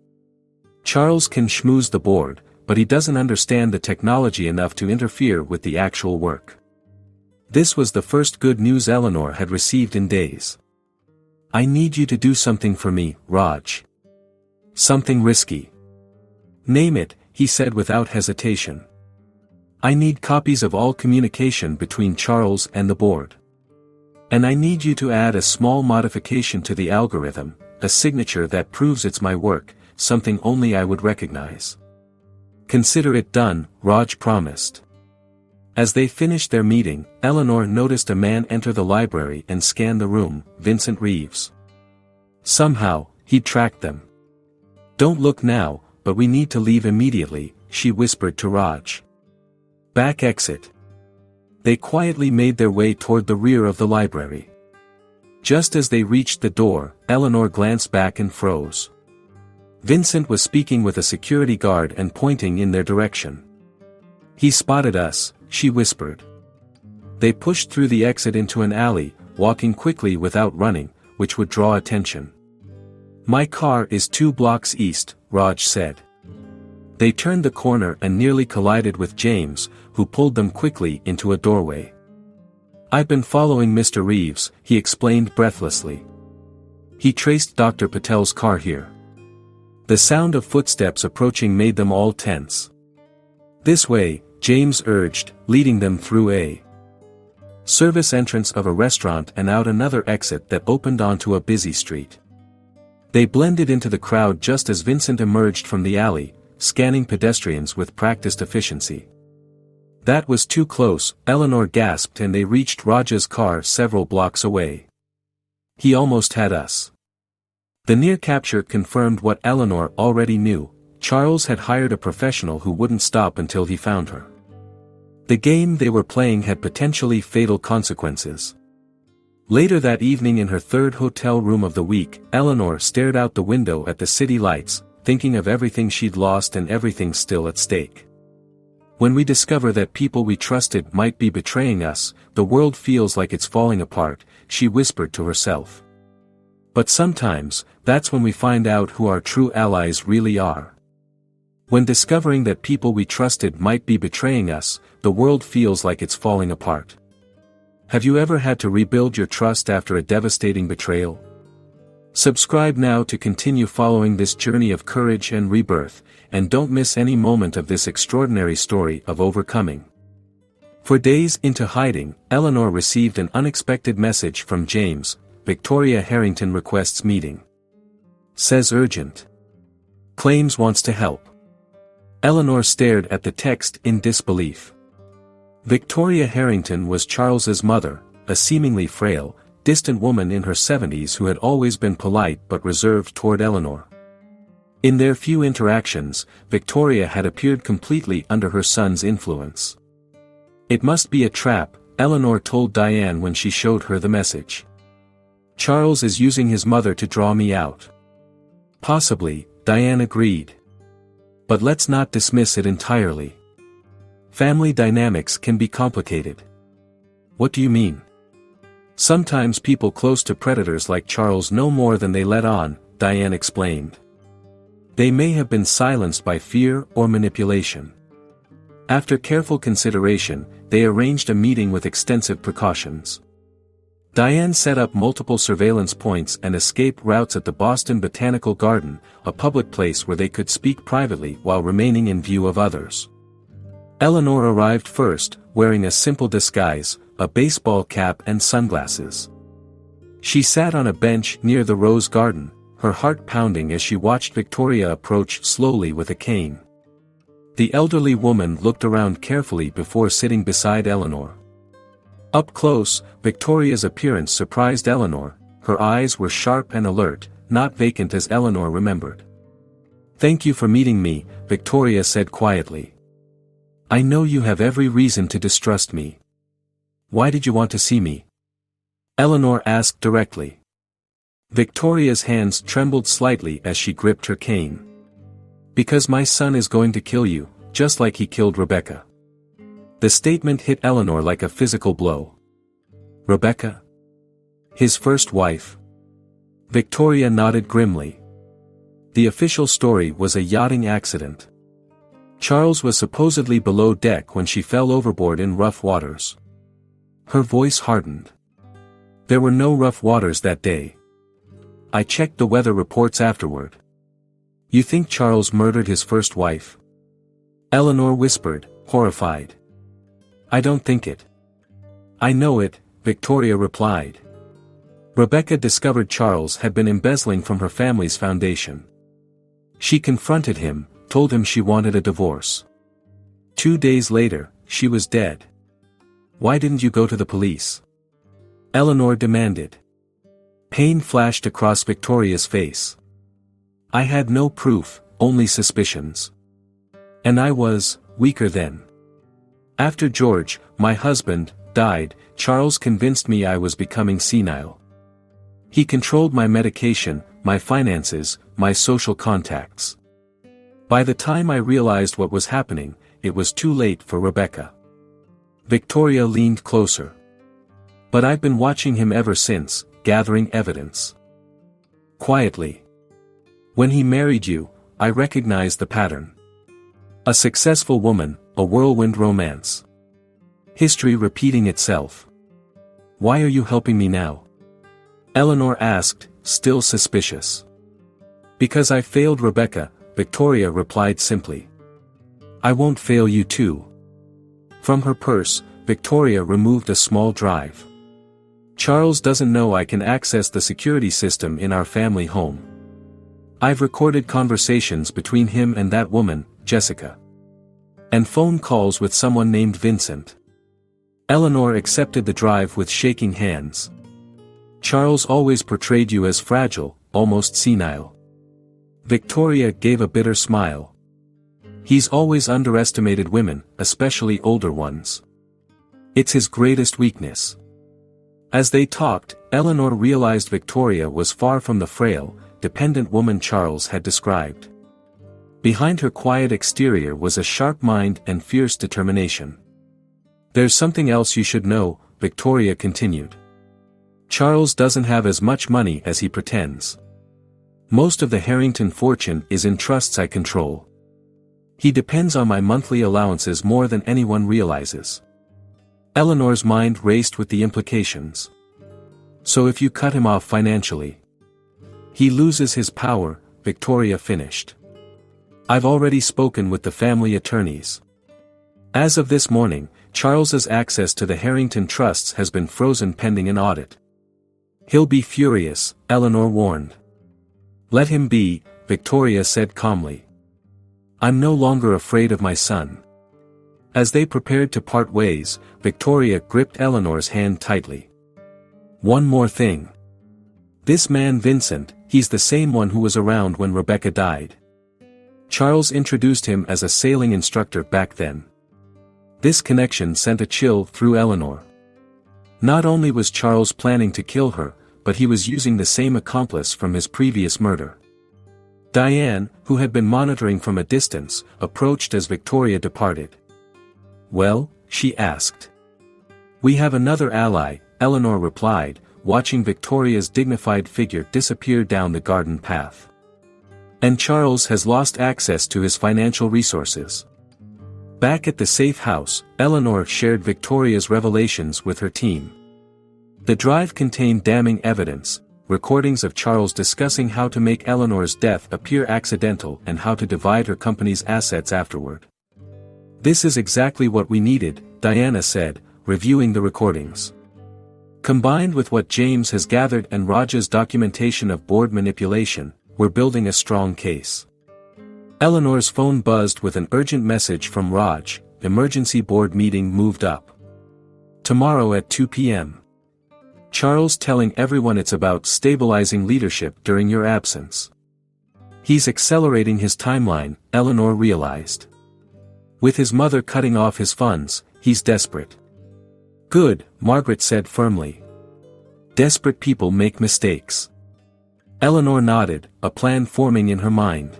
Charles can schmooze the board, but he doesn't understand the technology enough to interfere with the actual work. This was the first good news Eleanor had received in days. I need you to do something for me, Raj. Something risky. Name it, he said without hesitation. I need copies of all communication between Charles and the board. And I need you to add a small modification to the algorithm, a signature that proves it's my work, something only I would recognize. Consider it done, Raj promised. As they finished their meeting, Eleanor noticed a man enter the library and scan the room, Vincent Reeves. Somehow, he'd tracked them. Don't look now, but we need to leave immediately, she whispered to Raj. Back exit. They quietly made their way toward the rear of the library. Just as they reached the door, Eleanor glanced back and froze. Vincent was speaking with a security guard and pointing in their direction. He spotted us, she whispered. They pushed through the exit into an alley, walking quickly without running, which would draw attention. "My car is 2 blocks east," Raj said. They turned the corner and nearly collided with James, who pulled them quickly into a doorway. "I've been following Mr. Reeves," he explained breathlessly. "He traced Dr. Patel's car here." The sound of footsteps approaching made them all tense. "This way," James urged, leading them through a service entrance of a restaurant and out another exit that opened onto a busy street. They blended into the crowd just as Vincent emerged from the alley, scanning pedestrians with practiced efficiency. "That was too close," Eleanor gasped, and they reached Raj's car several blocks away. "He almost had us." The near capture confirmed what Eleanor already knew: Charles had hired a professional who wouldn't stop until he found her. The game they were playing had potentially fatal consequences. Later that evening, in her third hotel room of the week, Eleanor stared out the window at the city lights, thinking of everything she'd lost and everything still at stake. "When we discover that people we trusted might be betraying us, the world feels like it's falling apart," she whispered to herself. "But sometimes, that's when we find out who our true allies really are. When discovering that people we trusted might be betraying us, the world feels like it's falling apart." Have you ever had to rebuild your trust after a devastating betrayal? Subscribe now to continue following this journey of courage and rebirth, and don't miss any moment of this extraordinary story of overcoming. For days into hiding, Eleanor received an unexpected message from James. "Victoria Harrington requests meeting. Says urgent. Claims wants to help." Eleanor stared at the text in disbelief. Victoria Harrington was Charles's mother, a seemingly frail, distant woman in her 70s who had always been polite but reserved toward Eleanor. In their few interactions, Victoria had appeared completely under her son's influence. "It must be a trap," Eleanor told Diane when she showed her the message. "Charles is using his mother to draw me out." "Possibly," Diane agreed. "But let's not dismiss it entirely. Family dynamics can be complicated." "What do you mean?" "Sometimes people close to predators like Charles know more than they let on," Diane explained. "They may have been silenced by fear or manipulation. After careful consideration, they arranged a meeting with extensive precautions. Diane set up multiple surveillance points and escape routes at the Boston Botanical Garden, a public place where they could speak privately while remaining in view of others. Eleanor arrived first, wearing a simple disguise, a baseball cap and sunglasses. She sat on a bench near the rose garden, her heart pounding as she watched Victoria approach slowly with a cane. The elderly woman looked around carefully before sitting beside Eleanor. Up close, Victoria's appearance surprised Eleanor. Her eyes were sharp and alert, not vacant as Eleanor remembered. "Thank you for meeting me," Victoria said quietly. "I know you have every reason to distrust me. Why did you want to see me?" Eleanor asked directly. Victoria's hands trembled slightly as she gripped her cane. "Because my son is going to kill you, just like he killed Rebecca." The statement hit Eleanor like a physical blow. "Rebecca? His first wife?" Victoria nodded grimly. The official story was a yachting accident. Charles was supposedly below deck when she fell overboard in rough waters. Her voice hardened. "There were no rough waters that day. I checked the weather reports afterward." "You think Charles murdered his first wife?" Eleanor whispered, horrified. "I don't think it. I know it," Victoria replied. Rebecca discovered Charles had been embezzling from her family's foundation. She confronted him, told him she wanted a divorce. 2 days later, she was dead. "Why didn't you go to the police?" Eleanor demanded. Pain flashed across Victoria's face. "I had no proof, only suspicions. And I was weaker then. After George, my husband, died, Charles convinced me I was becoming senile. He controlled my medication, my finances, my social contacts. By the time I realized what was happening, it was too late for Rebecca." Victoria leaned closer. But I've been watching him ever since, gathering evidence. Quietly. When he married you, I recognized the pattern. A successful woman, a whirlwind romance. History repeating itself. Why are you helping me now? Eleanor asked, still suspicious. Because I failed Rebecca, Victoria replied simply. I won't fail you too. From her purse, Victoria removed a small drive. Charles doesn't know I can access the security system in our family home. I've recorded conversations between him and that woman, Jessica. And phone calls with someone named Vincent. Eleanor accepted the drive with shaking hands. Charles always portrayed you as fragile, almost senile. Victoria gave a bitter smile. He's always underestimated women, especially older ones. It's his greatest weakness. As they talked, Eleanor realized Victoria was far from the frail, dependent woman Charles had described. Behind her quiet exterior was a sharp mind and fierce determination. There's something else you should know, Victoria continued. Charles doesn't have as much money as he pretends. Most of the Harrington fortune is in trusts I control. He depends on my monthly allowances more than anyone realizes. Eleanor's mind raced with the implications. So if you cut him off financially, he loses his power, Victoria finished. I've already spoken with the family attorneys. As of this morning, Charles's access to the Harrington trusts has been frozen pending an audit. He'll be furious, Eleanor warned. Let him be, Victoria said calmly. I'm no longer afraid of my son. As they prepared to part ways, Victoria gripped Eleanor's hand tightly. One more thing. This man Vincent, he's the same one who was around when Rebecca died. Charles introduced him as a sailing instructor back then. This connection sent a chill through Eleanor. Not only was Charles planning to kill her, but he was using the same accomplice from his previous murder. Diane, who had been monitoring from a distance, approached as Victoria departed. Well, she asked. We have another ally, Eleanor replied, watching Victoria's dignified figure disappear down the garden path. And Charles has lost access to his financial resources. Back at the safe house, Eleanor shared Victoria's revelations with her team. The drive contained damning evidence, recordings of Charles discussing how to make Eleanor's death appear accidental and how to divide her company's assets afterward. This is exactly what we needed, Diana said, reviewing the recordings. Combined with what James has gathered and Raj's documentation of board manipulation, we're building a strong case. Eleanor's phone buzzed with an urgent message from Raj. Emergency board meeting moved up. Tomorrow at 2 p.m. Charles telling everyone it's about stabilizing leadership during your absence. He's accelerating his timeline, Eleanor realized. With his mother cutting off his funds, he's desperate. Good, Margaret said firmly. Desperate people make mistakes. Eleanor nodded, a plan forming in her mind.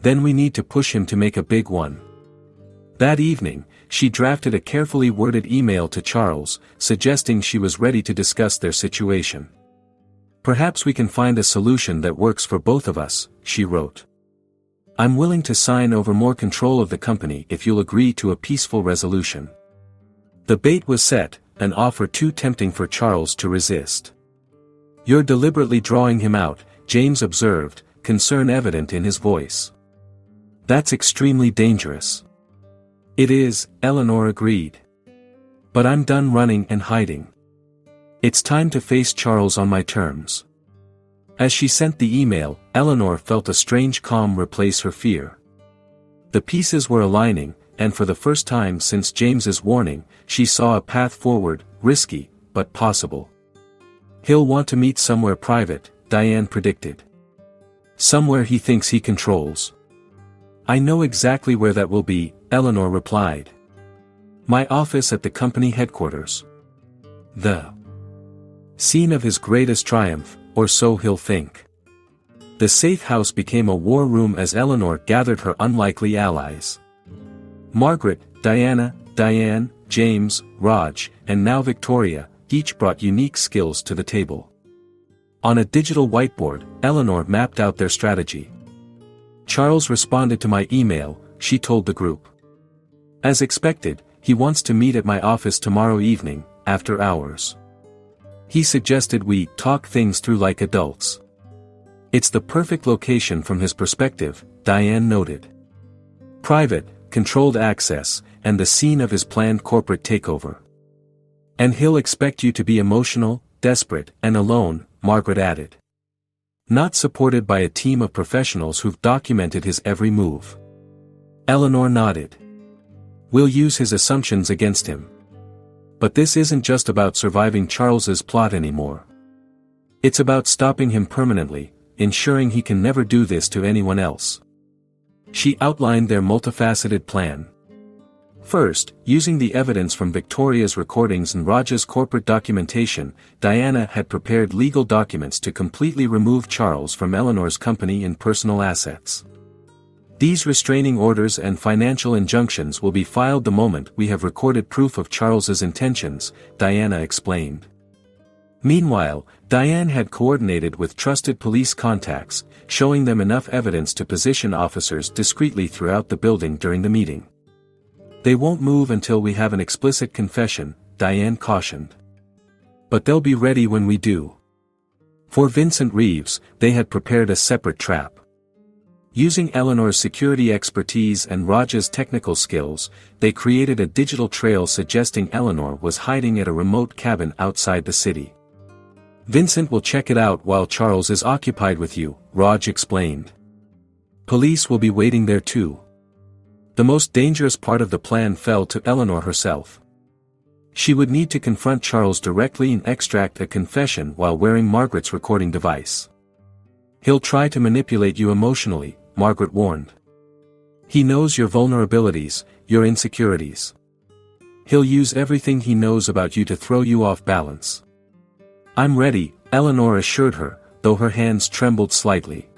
Then we need to push him to make a big one. That evening, she drafted a carefully worded email to Charles, suggesting she was ready to discuss their situation. Perhaps we can find a solution that works for both of us, she wrote. I'm willing to sign over more control of the company if you'll agree to a peaceful resolution. The bait was set, an offer too tempting for Charles to resist. You're deliberately drawing him out, James observed, concern evident in his voice. That's extremely dangerous. It is, Eleanor agreed. But I'm done running and hiding. It's time to face Charles on my terms. As she sent the email, Eleanor felt a strange calm replace her fear. The pieces were aligning, and for the first time since James's warning, she saw a path forward, risky, but possible. He'll want to meet somewhere private, Diane predicted. Somewhere he thinks he controls. I know exactly where that will be, Eleanor replied. My office at the company headquarters. The scene of his greatest triumph, or so he'll think. The safe house became a war room as Eleanor gathered her unlikely allies. Margaret, Diana, Diane, James, Raj, and now Victoria, each brought unique skills to the table. On a digital whiteboard, Eleanor mapped out their strategy. Charles responded to my email, she told the group. As expected, he wants to meet at my office tomorrow evening, after hours. He suggested we talk things through like adults. It's the perfect location from his perspective, Diane noted. Private, controlled access, and the scene of his planned corporate takeover. And he'll expect you to be emotional, desperate, and alone, Margaret added. Not supported by a team of professionals who've documented his every move. Eleanor nodded. We'll use his assumptions against him. But this isn't just about surviving Charles's plot anymore. It's about stopping him permanently, ensuring he can never do this to anyone else. She outlined their multifaceted plan. First, using the evidence from Victoria's recordings and Raj's corporate documentation, Diana had prepared legal documents to completely remove Charles from Eleanor's company and personal assets. These restraining orders and financial injunctions will be filed the moment we have recorded proof of Charles's intentions, Diana explained. Meanwhile, Diane had coordinated with trusted police contacts, showing them enough evidence to position officers discreetly throughout the building during the meeting. They won't move until we have an explicit confession, Diane cautioned. But they'll be ready when we do. For Vincent Reeves, they had prepared a separate trap. Using Eleanor's security expertise and Raj's technical skills, they created a digital trail suggesting Eleanor was hiding at a remote cabin outside the city. Vincent will check it out while Charles is occupied with you, Raj explained. Police will be waiting there too. The most dangerous part of the plan fell to Eleanor herself. She would need to confront Charles directly and extract a confession while wearing Margaret's recording device. He'll try to manipulate you emotionally, Margaret warned. He knows your vulnerabilities, your insecurities. He'll use everything he knows about you to throw you off balance. I'm ready, Eleanor assured her, though her hands trembled slightly.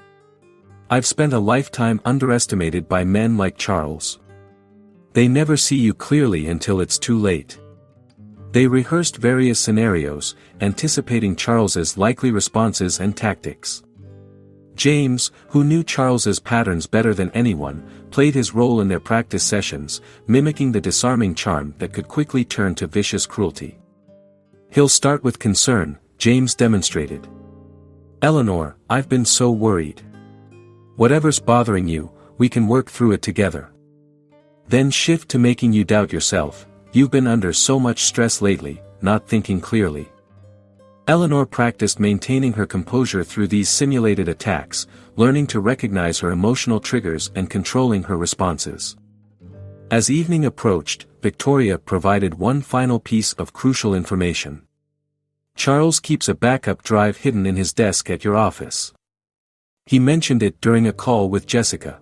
I've spent a lifetime underestimated by men like Charles. They never see you clearly until it's too late. They rehearsed various scenarios, anticipating Charles's likely responses and tactics. James, who knew Charles's patterns better than anyone, played his role in their practice sessions, mimicking the disarming charm that could quickly turn to vicious cruelty. He'll start with concern, James demonstrated. Eleanor, I've been so worried. Whatever's bothering you, we can work through it together. Then shift to making you doubt yourself. You've been under so much stress lately, not thinking clearly. Eleanor practiced maintaining her composure through these simulated attacks, learning to recognize her emotional triggers and controlling her responses. As evening approached, Victoria provided one final piece of crucial information. Charles keeps a backup drive hidden in his desk at your office. He mentioned it during a call with Jessica.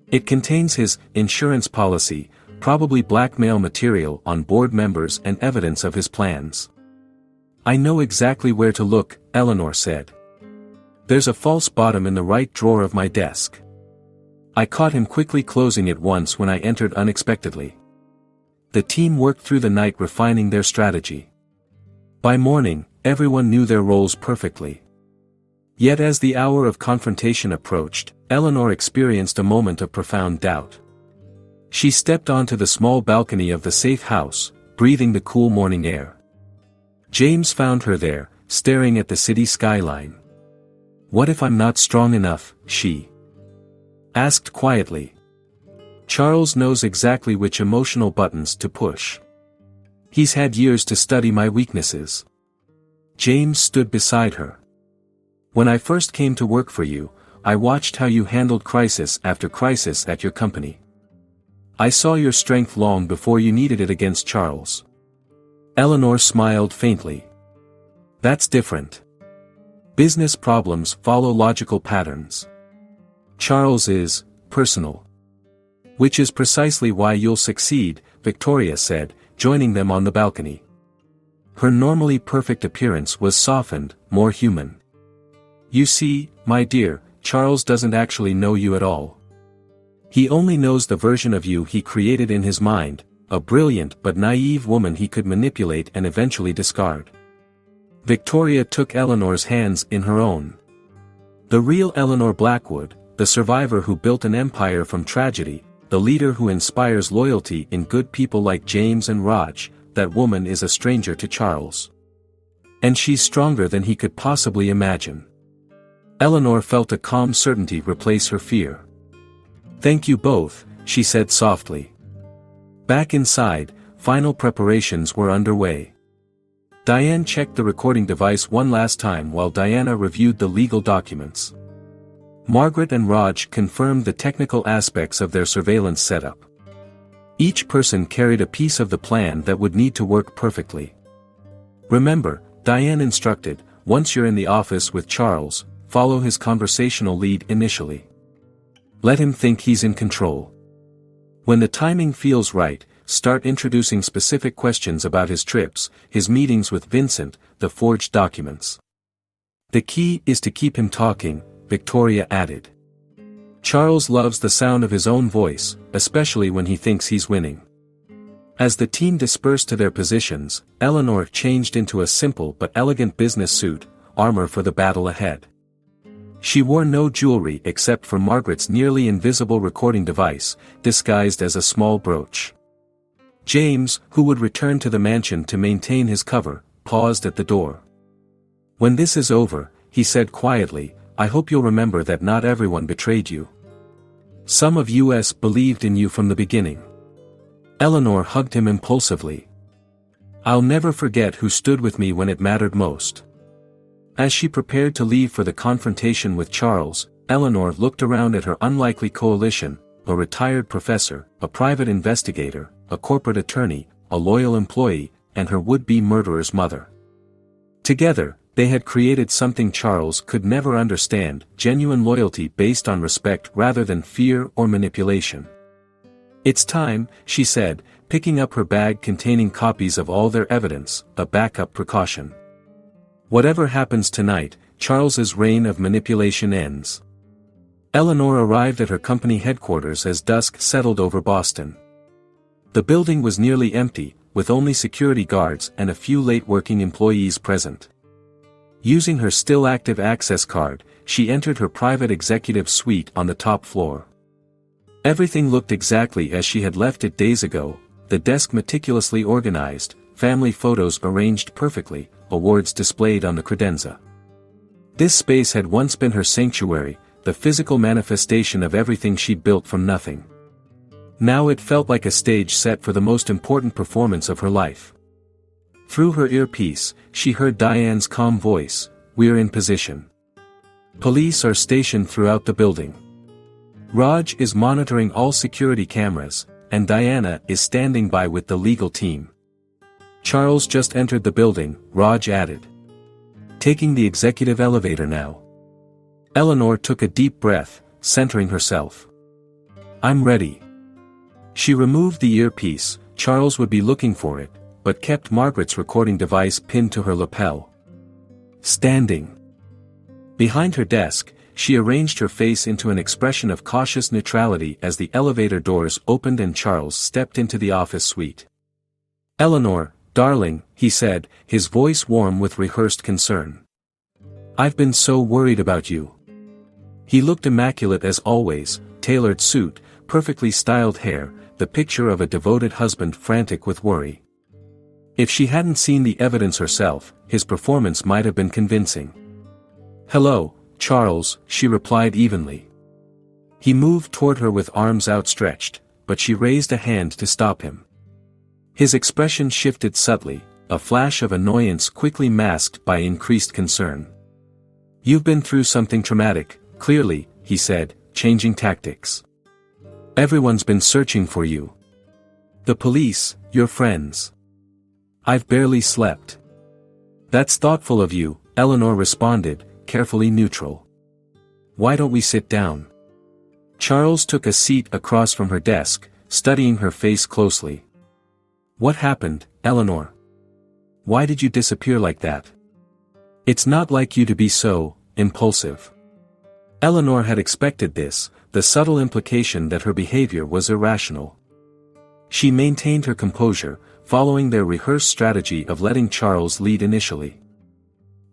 It contains his insurance policy, probably blackmail material on board members and evidence of his plans. I know exactly where to look, Eleanor said. There's a false bottom in the right drawer of my desk. I caught him quickly closing it once when I entered unexpectedly. The team worked through the night refining their strategy. By morning, everyone knew their roles perfectly. Yet as the hour of confrontation approached, Eleanor experienced a moment of profound doubt. She stepped onto the small balcony of the safe house, breathing the cool morning air. James found her there, staring at the city skyline. What if I'm not strong enough, she asked quietly. Charles knows exactly which emotional buttons to push. He's had years to study my weaknesses. James stood beside her. When I first came to work for you, I watched how you handled crisis after crisis at your company. I saw your strength long before you needed it against Charles. Eleanor smiled faintly. That's different. Business problems follow logical patterns. Charles is personal. Which is precisely why you'll succeed, Victoria said, joining them on the balcony. Her normally perfect appearance was softened, more human. You see, my dear, Charles doesn't actually know you at all. He only knows the version of you he created in his mind, a brilliant but naive woman he could manipulate and eventually discard. Victoria took Eleanor's hands in her own. The real Eleanor Blackwood, the survivor who built an empire from tragedy, the leader who inspires loyalty in good people like James and Raj, that woman is a stranger to Charles. And she's stronger than he could possibly imagine. Eleanor felt a calm certainty replace her fear. "Thank you both," she said softly. Back inside, final preparations were underway. Diane checked the recording device one last time while Diana reviewed the legal documents. Margaret and Raj confirmed the technical aspects of their surveillance setup. Each person carried a piece of the plan that would need to work perfectly. "Remember," Diane instructed, "once you're in the office with Charles, follow his conversational lead initially. Let him think he's in control. When the timing feels right, start introducing specific questions about his trips, his meetings with Vincent, the forged documents. The key is to keep him talking," Victoria added. "Charles loves the sound of his own voice, especially when he thinks he's winning." As the team dispersed to their positions, Eleanor changed into a simple but elegant business suit, armor for the battle ahead. She wore no jewelry except for Margaret's nearly invisible recording device, disguised as a small brooch. James, who would return to the mansion to maintain his cover, paused at the door. "When this is over," he said quietly, "I hope you'll remember that not everyone betrayed you. Some of us believed in you from the beginning." Eleanor hugged him impulsively. "I'll never forget who stood with me when it mattered most." As she prepared to leave for the confrontation with Charles, Eleanor looked around at her unlikely coalition, a retired professor, a private investigator, a corporate attorney, a loyal employee, and her would-be murderer's mother. Together, they had created something Charles could never understand, genuine loyalty based on respect rather than fear or manipulation. "It's time," she said, picking up her bag containing copies of all their evidence, a backup precaution. "Whatever happens tonight, Charles's reign of manipulation ends." Eleanor arrived at her company headquarters as dusk settled over Boston. The building was nearly empty, with only security guards and a few late-working employees present. Using her still-active access card, she entered her private executive suite on the top floor. Everything looked exactly as she had left it days ago, the desk meticulously organized, family photos arranged perfectly, awards displayed on the credenza. This space had once been her sanctuary, the physical manifestation of everything she'd built from nothing. Now it felt like a stage set for the most important performance of her life. Through her earpiece, she heard Diane's calm voice, "We're in position. Police are stationed throughout the building. Raj is monitoring all security cameras, and Diana is standing by with the legal team. Charles just entered the building," Raj added. "Taking the executive elevator now." Eleanor took a deep breath, centering herself. "I'm ready." She removed the earpiece. Charles would be looking for it, but kept Margaret's recording device pinned to her lapel. Standing behind her desk, she arranged her face into an expression of cautious neutrality as the elevator doors opened and Charles stepped into the office suite. "Eleanor, darling," he said, his voice warm with rehearsed concern. "I've been so worried about you." He looked immaculate as always, tailored suit, perfectly styled hair, the picture of a devoted husband frantic with worry. If she hadn't seen the evidence herself, his performance might have been convincing. "Hello, Charles," she replied evenly. He moved toward her with arms outstretched, but she raised a hand to stop him. His expression shifted subtly, a flash of annoyance quickly masked by increased concern. "You've been through something traumatic, clearly," he said, changing tactics. "Everyone's been searching for you. The police, your friends. I've barely slept." "That's thoughtful of you," Eleanor responded, carefully neutral. "Why don't we sit down?" Charles took a seat across from her desk, studying her face closely. "What happened, Eleanor? Why did you disappear like that? It's not like you to be so impulsive." Eleanor had expected this, the subtle implication that her behavior was irrational. She maintained her composure, following their rehearsed strategy of letting Charles lead initially.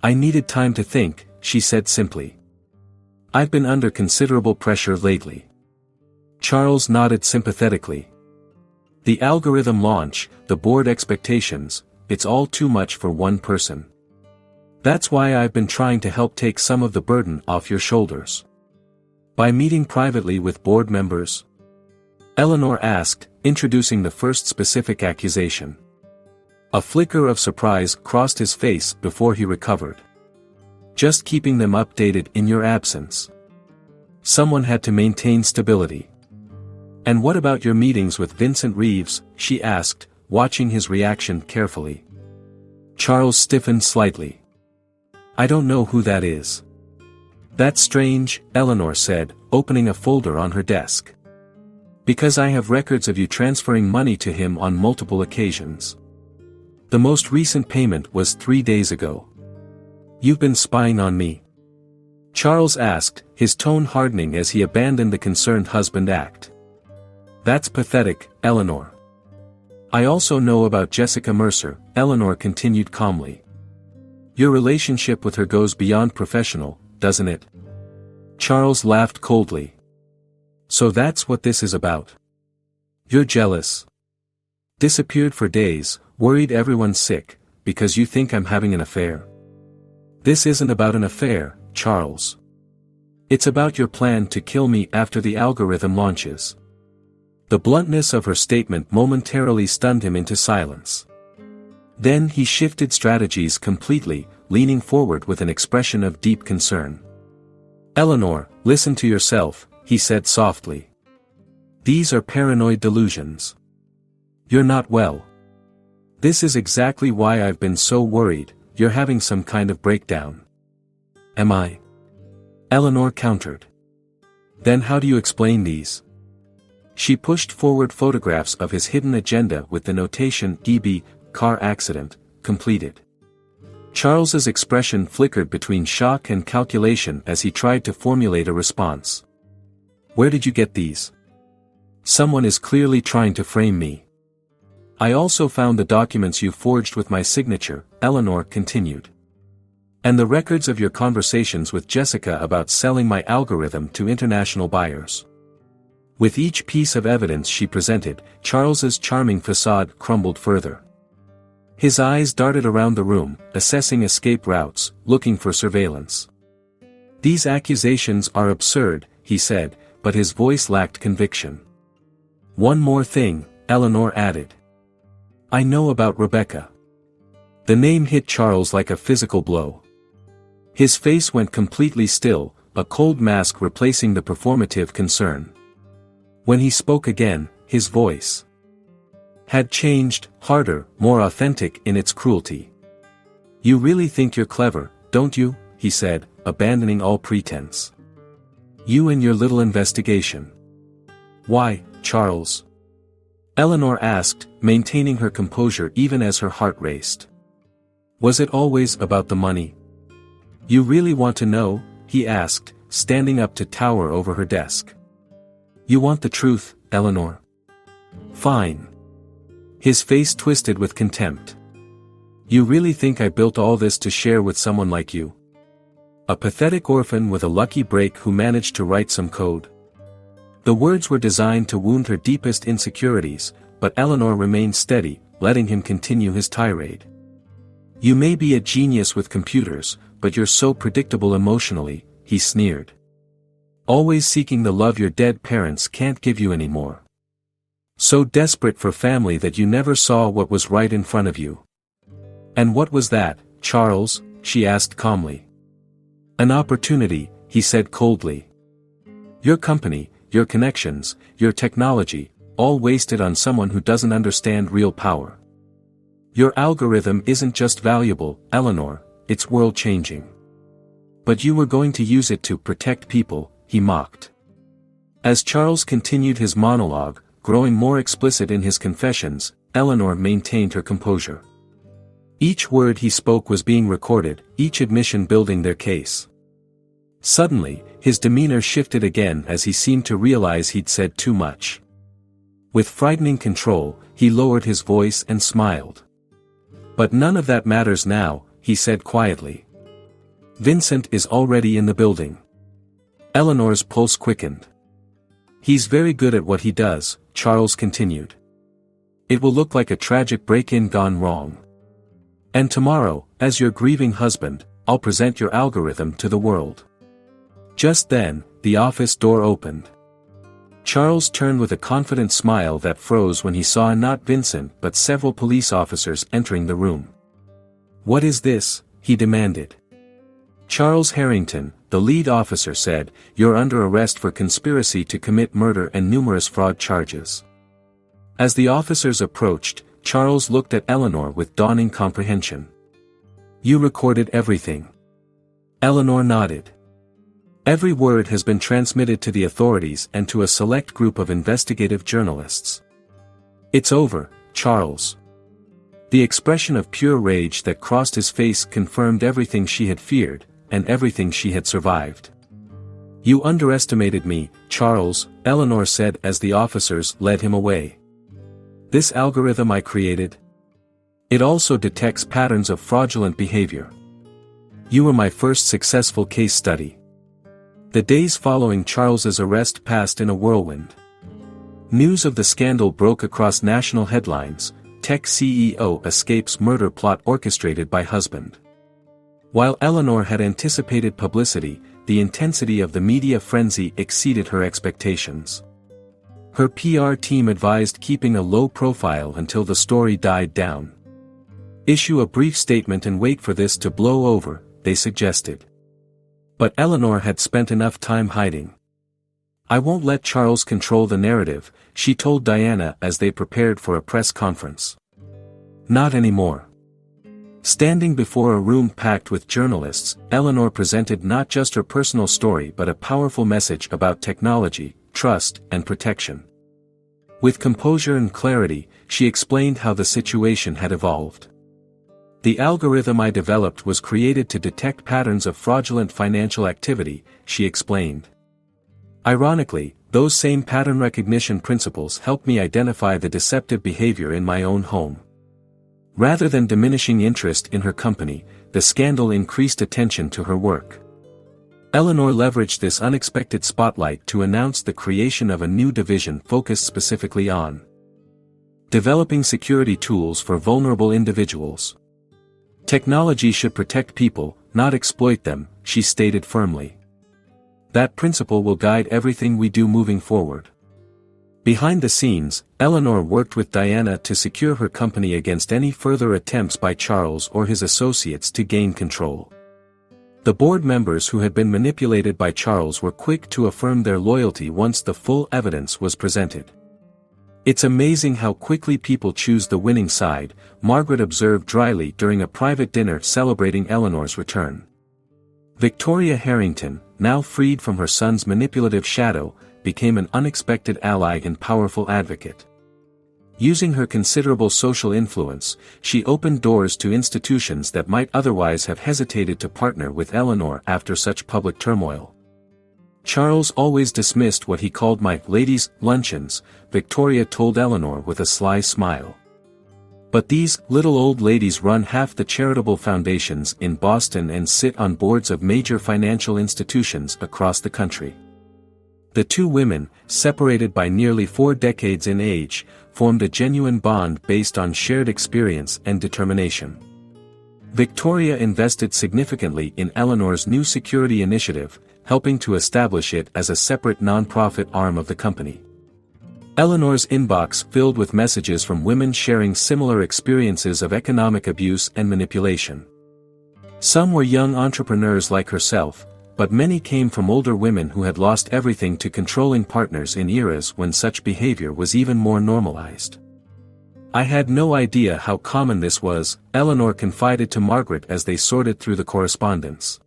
"I needed time to think," she said simply. "I've been under considerable pressure lately." Charles nodded sympathetically. "The algorithm launch, the board expectations, it's all too much for one person. That's why I've been trying to help take some of the burden off your shoulders." "By meeting privately with board members?" Eleanor asked, introducing the first specific accusation. A flicker of surprise crossed his face before he recovered. "Just keeping them updated in your absence. Someone had to maintain stability." "And what about your meetings with Vincent Reeves?" she asked, watching his reaction carefully. Charles stiffened slightly. "I don't know who that is." "That's strange," Eleanor said, opening a folder on her desk. "Because I have records of you transferring money to him on multiple occasions. The most recent payment was 3 days ago." "You've been spying on me?" Charles asked, his tone hardening as he abandoned the concerned husband act. "That's pathetic, Eleanor." "I also know about Jessica Mercer," Eleanor continued calmly. "Your relationship with her goes beyond professional, doesn't it?" Charles laughed coldly. "So that's what this is about. You're jealous. Disappeared for days, worried everyone's sick, because you think I'm having an affair. This isn't about an affair, Charles. It's about your plan to kill me after the algorithm launches." The bluntness of her statement momentarily stunned him into silence. Then he shifted strategies completely, leaning forward with an expression of deep concern. "Eleanor, listen to yourself," he said softly. "These are paranoid delusions. You're not well. This is exactly why I've been so worried, you're having some kind of breakdown." "Am I?" Eleanor countered. "Then how do you explain these?" She pushed forward photographs of his hidden agenda with the notation "DB, car accident, completed." Charles's expression flickered between shock and calculation as he tried to formulate a response. "Where did you get these?" "Someone is clearly trying to frame me." "I also found the documents you forged with my signature," Eleanor continued. "And the records of your conversations with Jessica about selling my algorithm to international buyers." With each piece of evidence she presented, Charles's charming facade crumbled further. His eyes darted around the room, assessing escape routes, looking for surveillance. "These accusations are absurd," he said, but his voice lacked conviction. "One more thing," Eleanor added. "I know about Rebecca." The name hit Charles like a physical blow. His face went completely still, a cold mask replacing the performative concern. When he spoke again, his voice had changed, harder, more authentic in its cruelty. "You really think you're clever, don't you?" he said, abandoning all pretense. "You and your little investigation." "Why, Charles?" Eleanor asked, maintaining her composure even as her heart raced. "Was it always about the money?" "You really want to know?" he asked, standing up to tower over her desk. "You want the truth, Eleanor? Fine." His face twisted with contempt. "You really think I built all this to share with someone like you? A pathetic orphan with a lucky break who managed to write some code?" The words were designed to wound her deepest insecurities, but Eleanor remained steady, letting him continue his tirade. "You may be a genius with computers, but you're so predictable emotionally," he sneered. "Always seeking the love your dead parents can't give you anymore. So desperate for family that you never saw what was right in front of you." "And what was that, Charles?" she asked calmly. "An opportunity," he said coldly. "Your company, your connections, your technology, all wasted on someone who doesn't understand real power. Your algorithm isn't just valuable, Eleanor, it's world-changing. But you were going to use it to protect people," he mocked. As Charles continued his monologue, growing more explicit in his confessions, Eleanor maintained her composure. Each word he spoke was being recorded, each admission building their case. Suddenly, his demeanor shifted again as he seemed to realize he'd said too much. With frightening control, he lowered his voice and smiled. "But none of that matters now," he said quietly. "Vincent is already in the building." Eleanor's pulse quickened. "He's very good at what he does," Charles continued. "It will look like a tragic break-in gone wrong. And tomorrow, as your grieving husband, I'll present your algorithm to the world." Just then, the office door opened. Charles turned with a confident smile that froze when he saw not Vincent but several police officers entering the room. "What is this?" he demanded. "Charles Harrington," the lead officer said, "you're under arrest for conspiracy to commit murder and numerous fraud charges." As the officers approached, Charles looked at Eleanor with dawning comprehension. "You recorded everything?" Eleanor nodded. "Every word has been transmitted to the authorities and to a select group of investigative journalists." "It's over, Charles." The expression of pure rage that crossed his face confirmed everything she had feared, and everything she had survived. "You underestimated me, Charles," Eleanor said as the officers led him away. "This algorithm I created? It also detects patterns of fraudulent behavior. You were my first successful case study." The days following Charles's arrest passed in a whirlwind. News of the scandal broke across national headlines. Tech CEO escapes murder plot orchestrated by husband. While Eleanor had anticipated publicity, the intensity of the media frenzy exceeded her expectations. Her PR team advised keeping a low profile until the story died down. "Issue a brief statement and wait for this to blow over," they suggested. But Eleanor had spent enough time hiding. "I won't let Charles control the narrative," she told Diana as they prepared for a press conference. "Not anymore." Standing before a room packed with journalists, Eleanor presented not just her personal story but a powerful message about technology, trust, and protection. With composure and clarity, she explained how the situation had evolved. "The algorithm I developed was created to detect patterns of fraudulent financial activity," she explained. "Ironically, those same pattern recognition principles helped me identify the deceptive behavior in my own home." Rather than diminishing interest in her company, the scandal increased attention to her work. Eleanor leveraged this unexpected spotlight to announce the creation of a new division focused specifically on developing security tools for vulnerable individuals. "Technology should protect people, not exploit them," she stated firmly. "That principle will guide everything we do moving forward." Behind the scenes, Eleanor worked with Diana to secure her company against any further attempts by Charles or his associates to gain control. The board members who had been manipulated by Charles were quick to affirm their loyalty once the full evidence was presented. "It's amazing how quickly people choose the winning side," Margaret observed dryly during a private dinner celebrating Eleanor's return. Victoria Harrington, now freed from her son's manipulative shadow, became an unexpected ally and powerful advocate. Using her considerable social influence, she opened doors to institutions that might otherwise have hesitated to partner with Eleanor after such public turmoil. "Charles always dismissed what he called my ladies' luncheons," Victoria told Eleanor with a sly smile. "But these little old ladies run half the charitable foundations in Boston and sit on boards of major financial institutions across the country." The two women, separated by nearly 4 decades in age, formed a genuine bond based on shared experience and determination. Victoria invested significantly in Eleanor's new security initiative, helping to establish it as a separate non-profit arm of the company. Eleanor's inbox filled with messages from women sharing similar experiences of economic abuse and manipulation. Some were young entrepreneurs like herself, but many came from older women who had lost everything to controlling partners in eras when such behavior was even more normalized. "I had no idea how common this was," Eleanor confided to Margaret as they sorted through the correspondence.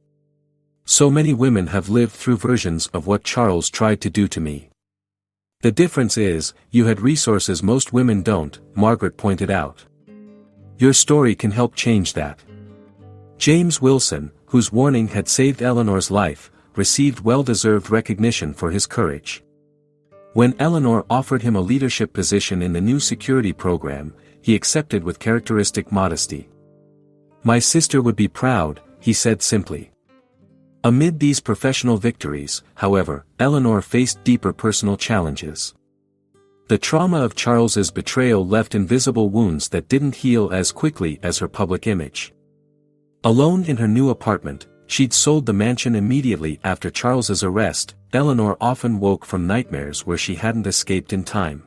"So many women have lived through versions of what Charles tried to do to me. The difference is, you had resources most women don't," Margaret pointed out. "Your story can help change that." James Wilson, whose warning had saved Eleanor's life, received well-deserved recognition for his courage. When Eleanor offered him a leadership position in the new security program, he accepted with characteristic modesty. "My sister would be proud," he said simply. Amid these professional victories, however, Eleanor faced deeper personal challenges. The trauma of Charles's betrayal left invisible wounds that didn't heal as quickly as her public image. Alone in her new apartment, she'd sold the mansion immediately after Charles's arrest. Eleanor often woke from nightmares where she hadn't escaped in time.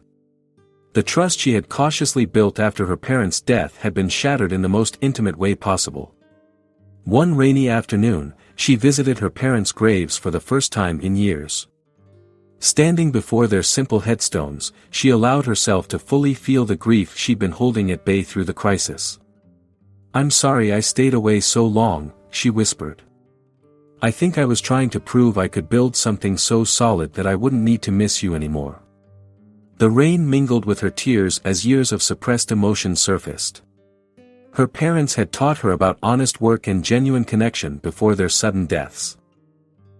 The trust she had cautiously built after her parents' death had been shattered in the most intimate way possible. One rainy afternoon, she visited her parents' graves for the first time in years. Standing before their simple headstones, she allowed herself to fully feel the grief she'd been holding at bay through the crisis. "I'm sorry I stayed away so long," she whispered. "I think I was trying to prove I could build something so solid that I wouldn't need to miss you anymore." The rain mingled with her tears as years of suppressed emotion surfaced. Her parents had taught her about honest work and genuine connection before their sudden deaths.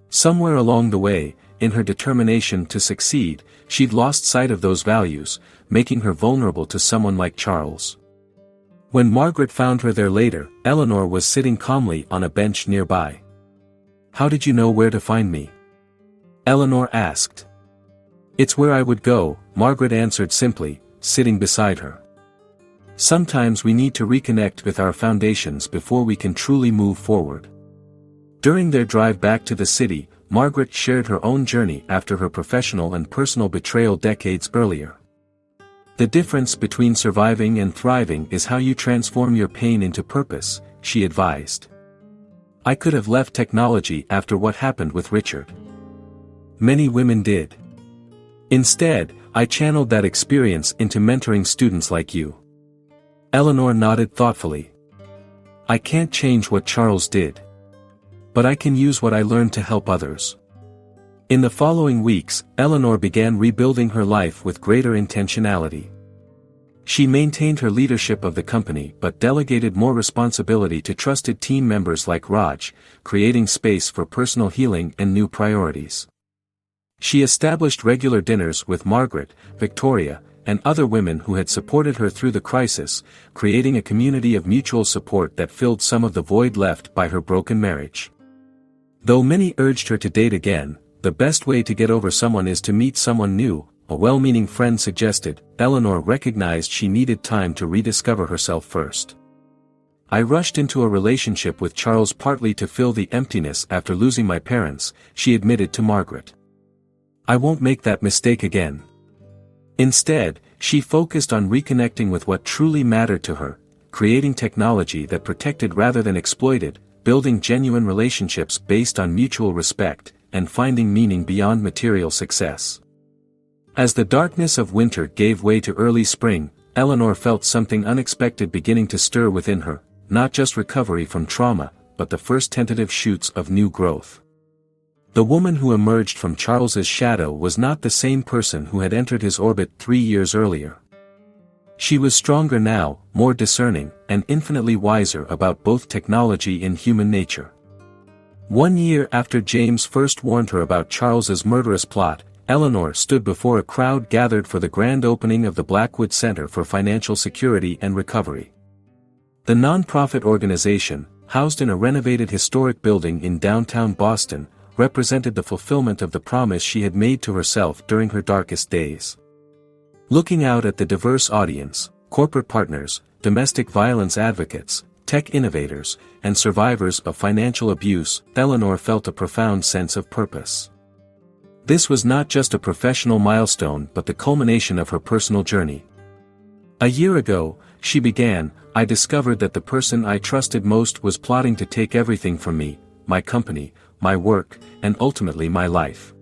Somewhere along the way, in her determination to succeed, she'd lost sight of those values, making her vulnerable to someone like Charles. When Margaret found her there later, Eleanor was sitting calmly on a bench nearby. "How did you know where to find me?" Eleanor asked. "It's where I would go," Margaret answered simply, sitting beside her. "Sometimes we need to reconnect with our foundations before we can truly move forward." During their drive back to the city, Margaret shared her own journey after her professional and personal betrayal decades earlier. "The difference between surviving and thriving is how you transform your pain into purpose," she advised. "I could have left technology after what happened with Richard. Many women did. Instead, I channeled that experience into mentoring students like you." Eleanor nodded thoughtfully. "I can't change what Charles did. But I can use what I learned to help others." In the following weeks, Eleanor began rebuilding her life with greater intentionality. She maintained her leadership of the company but delegated more responsibility to trusted team members like Raj, creating space for personal healing and new priorities. She established regular dinners with Margaret, Victoria, and other women who had supported her through the crisis, creating a community of mutual support that filled some of the void left by her broken marriage. Though many urged her to date again, "The best way to get over someone is to meet someone new," a well-meaning friend suggested, Eleanor recognized she needed time to rediscover herself first. "I rushed into a relationship with Charles partly to fill the emptiness after losing my parents," she admitted to Margaret. "I won't make that mistake again." Instead, she focused on reconnecting with what truly mattered to her, creating technology that protected rather than exploited, building genuine relationships based on mutual respect, and finding meaning beyond material success. As the darkness of winter gave way to early spring, Eleanor felt something unexpected beginning to stir within her, not just recovery from trauma, but the first tentative shoots of new growth. The woman who emerged from Charles's shadow was not the same person who had entered his orbit 3 years earlier. She was stronger now, more discerning, and infinitely wiser about both technology and human nature. 1 year after James first warned her about Charles's murderous plot, Eleanor stood before a crowd gathered for the grand opening of the Blackwood Center for Financial Security and Recovery. The non-profit organization, housed in a renovated historic building in downtown Boston, represented the fulfillment of the promise she had made to herself during her darkest days. Looking out at the diverse audience, corporate partners, domestic violence advocates, tech innovators, and survivors of financial abuse, Eleanor felt a profound sense of purpose. This was not just a professional milestone but the culmination of her personal journey. A year ago, she began, "I discovered that the person I trusted most was plotting to take everything from me, my company, my work, and ultimately my life."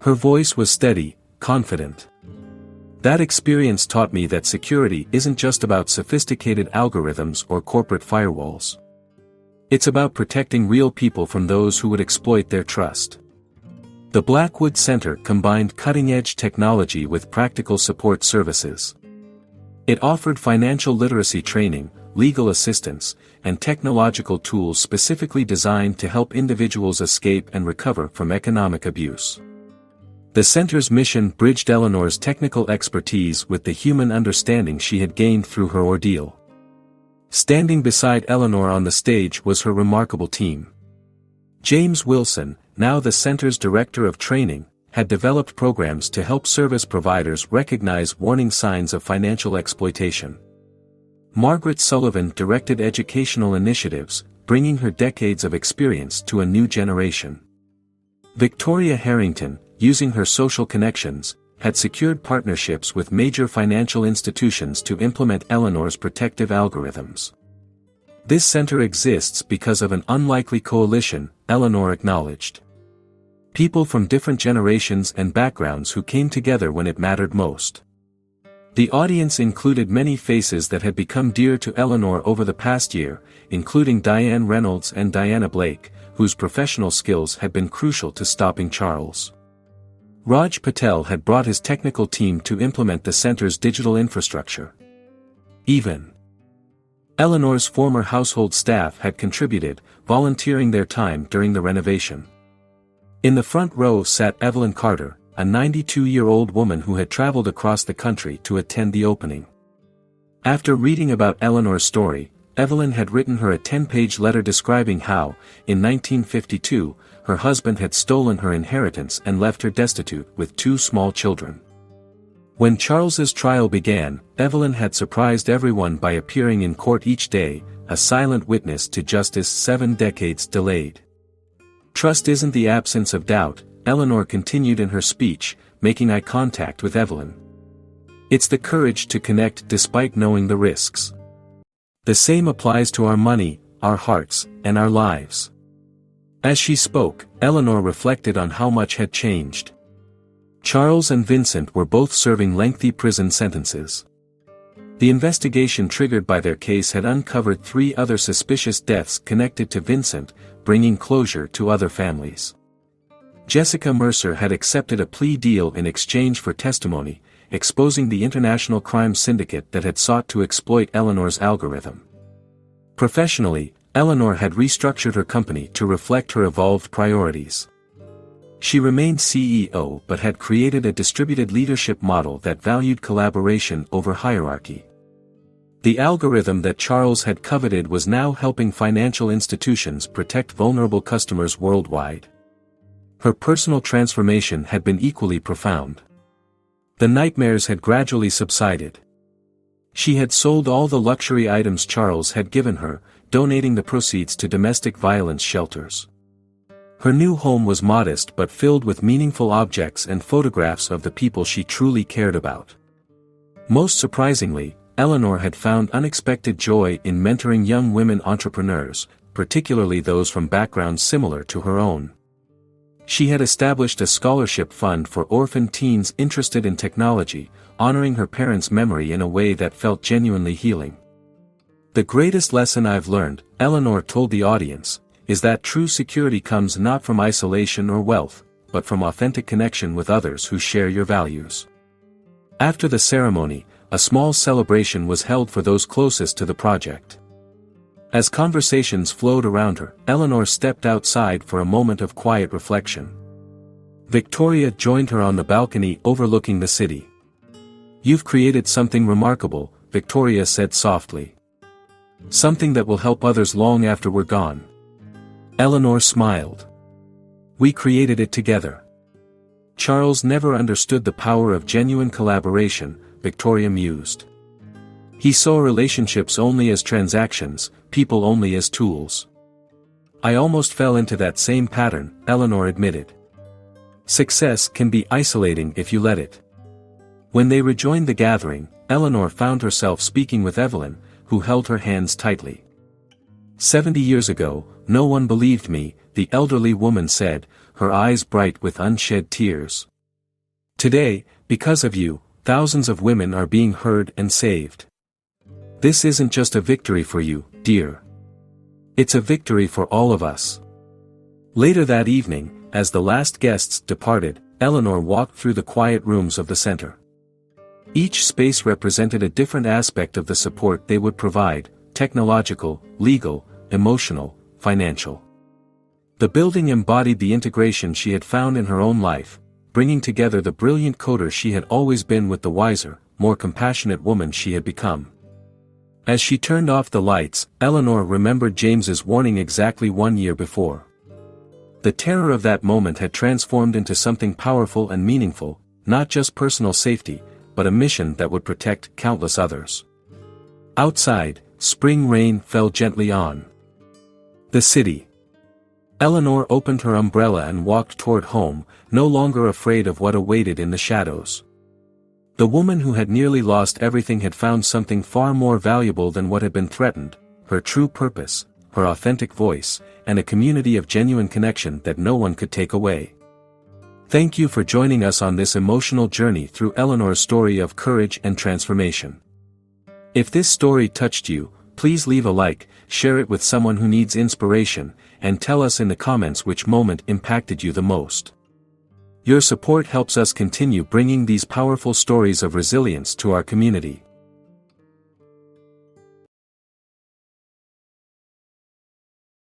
Her voice was steady, confident. "That experience taught me that security isn't just about sophisticated algorithms or corporate firewalls. It's about protecting real people from those who would exploit their trust." The Blackwood Center combined cutting-edge technology with practical support services. It offered financial literacy training, legal assistance, and technological tools specifically designed to help individuals escape and recover from economic abuse. The center's mission bridged Eleanor's technical expertise with the human understanding she had gained through her ordeal. Standing beside Eleanor on the stage was her remarkable team. James Wilson, now the center's director of training, had developed programs to help service providers recognize warning signs of financial exploitation. Margaret Sullivan directed educational initiatives, bringing her decades of experience to a new generation. Victoria Harrington, using her social connections, had secured partnerships with major financial institutions to implement Eleanor's protective algorithms. This center exists because of an unlikely coalition, Eleanor acknowledged. People from different generations and backgrounds who came together when it mattered most. The audience included many faces that had become dear to Eleanor over the past year, including Diane Reynolds and Diana Blake, whose professional skills had been crucial to stopping Charles. Raj Patel had brought his technical team to implement the center's digital infrastructure. Even Eleanor's former household staff had contributed, volunteering their time during the renovation. In the front row sat Evelyn Carter, a 92-year-old woman who had traveled across the country to attend the opening. After reading about Eleanor's story, Evelyn had written her a 10-page letter describing how, in 1952, her husband had stolen her inheritance and left her destitute with 2 small children. When Charles's trial began, Evelyn had surprised everyone by appearing in court each day, a silent witness to justice 7 decades delayed. Trust isn't the absence of doubt, Eleanor continued in her speech, making eye contact with Evelyn. It's the courage to connect despite knowing the risks. The same applies to our money, our hearts, and our lives. As she spoke, Eleanor reflected on how much had changed. Charles and Vincent were both serving lengthy prison sentences. The investigation triggered by their case had uncovered 3 other suspicious deaths connected to Vincent, bringing closure to other families. Jessica Mercer had accepted a plea deal in exchange for testimony, exposing the international crime syndicate that had sought to exploit Eleanor's algorithm. Professionally, Eleanor had restructured her company to reflect her evolved priorities. She remained CEO but had created a distributed leadership model that valued collaboration over hierarchy. The algorithm that Charles had coveted was now helping financial institutions protect vulnerable customers worldwide. Her personal transformation had been equally profound. The nightmares had gradually subsided. She had sold all the luxury items Charles had given her, donating the proceeds to domestic violence shelters. Her new home was modest but filled with meaningful objects and photographs of the people she truly cared about. Most surprisingly, Eleanor had found unexpected joy in mentoring young women entrepreneurs, particularly those from backgrounds similar to her own. She had established a scholarship fund for orphan teens interested in technology, honoring her parents' memory in a way that felt genuinely healing. The greatest lesson I've learned, Eleanor told the audience, is that true security comes not from isolation or wealth, but from authentic connection with others who share your values. After the ceremony, a small celebration was held for those closest to the project. As conversations flowed around her, Eleanor stepped outside for a moment of quiet reflection. Victoria joined her on the balcony overlooking the city. "You've created something remarkable," Victoria said softly. "Something that will help others long after we're gone." Eleanor smiled. "We created it together." Charles never understood the power of genuine collaboration, Victoria mused. He saw relationships only as transactions, people only as tools. "I almost fell into that same pattern," Eleanor admitted. "Success can be isolating if you let it." When they rejoined the gathering, Eleanor found herself speaking with Evelyn, who held her hands tightly. 70 years ago, no one believed me," the elderly woman said, her eyes bright with unshed tears. "Today, because of you, thousands of women are being heard and saved. This isn't just a victory for you, dear. It's a victory for all of us." Later that evening, as the last guests departed, Eleanor walked through the quiet rooms of the center. Each space represented a different aspect of the support they would provide: technological, legal, emotional, financial. The building embodied the integration she had found in her own life: bringing together the brilliant coder she had always been with the wiser, more compassionate woman she had become. As she turned off the lights, Eleanor remembered James's warning exactly 1 year before. The terror of that moment had transformed into something powerful and meaningful, not just personal safety, but a mission that would protect countless others. Outside, spring rain fell gently on the city. Eleanor opened her umbrella and walked toward home, no longer afraid of what awaited in the shadows. The woman who had nearly lost everything had found something far more valuable than what had been threatened: her true purpose, her authentic voice, and a community of genuine connection that no one could take away. Thank you for joining us on this emotional journey through Eleanor's story of courage and transformation. If this story touched you, please leave a like, share it with someone who needs inspiration, and tell us in the comments which moment impacted you the most. Your support helps us continue bringing these powerful stories of resilience to our community.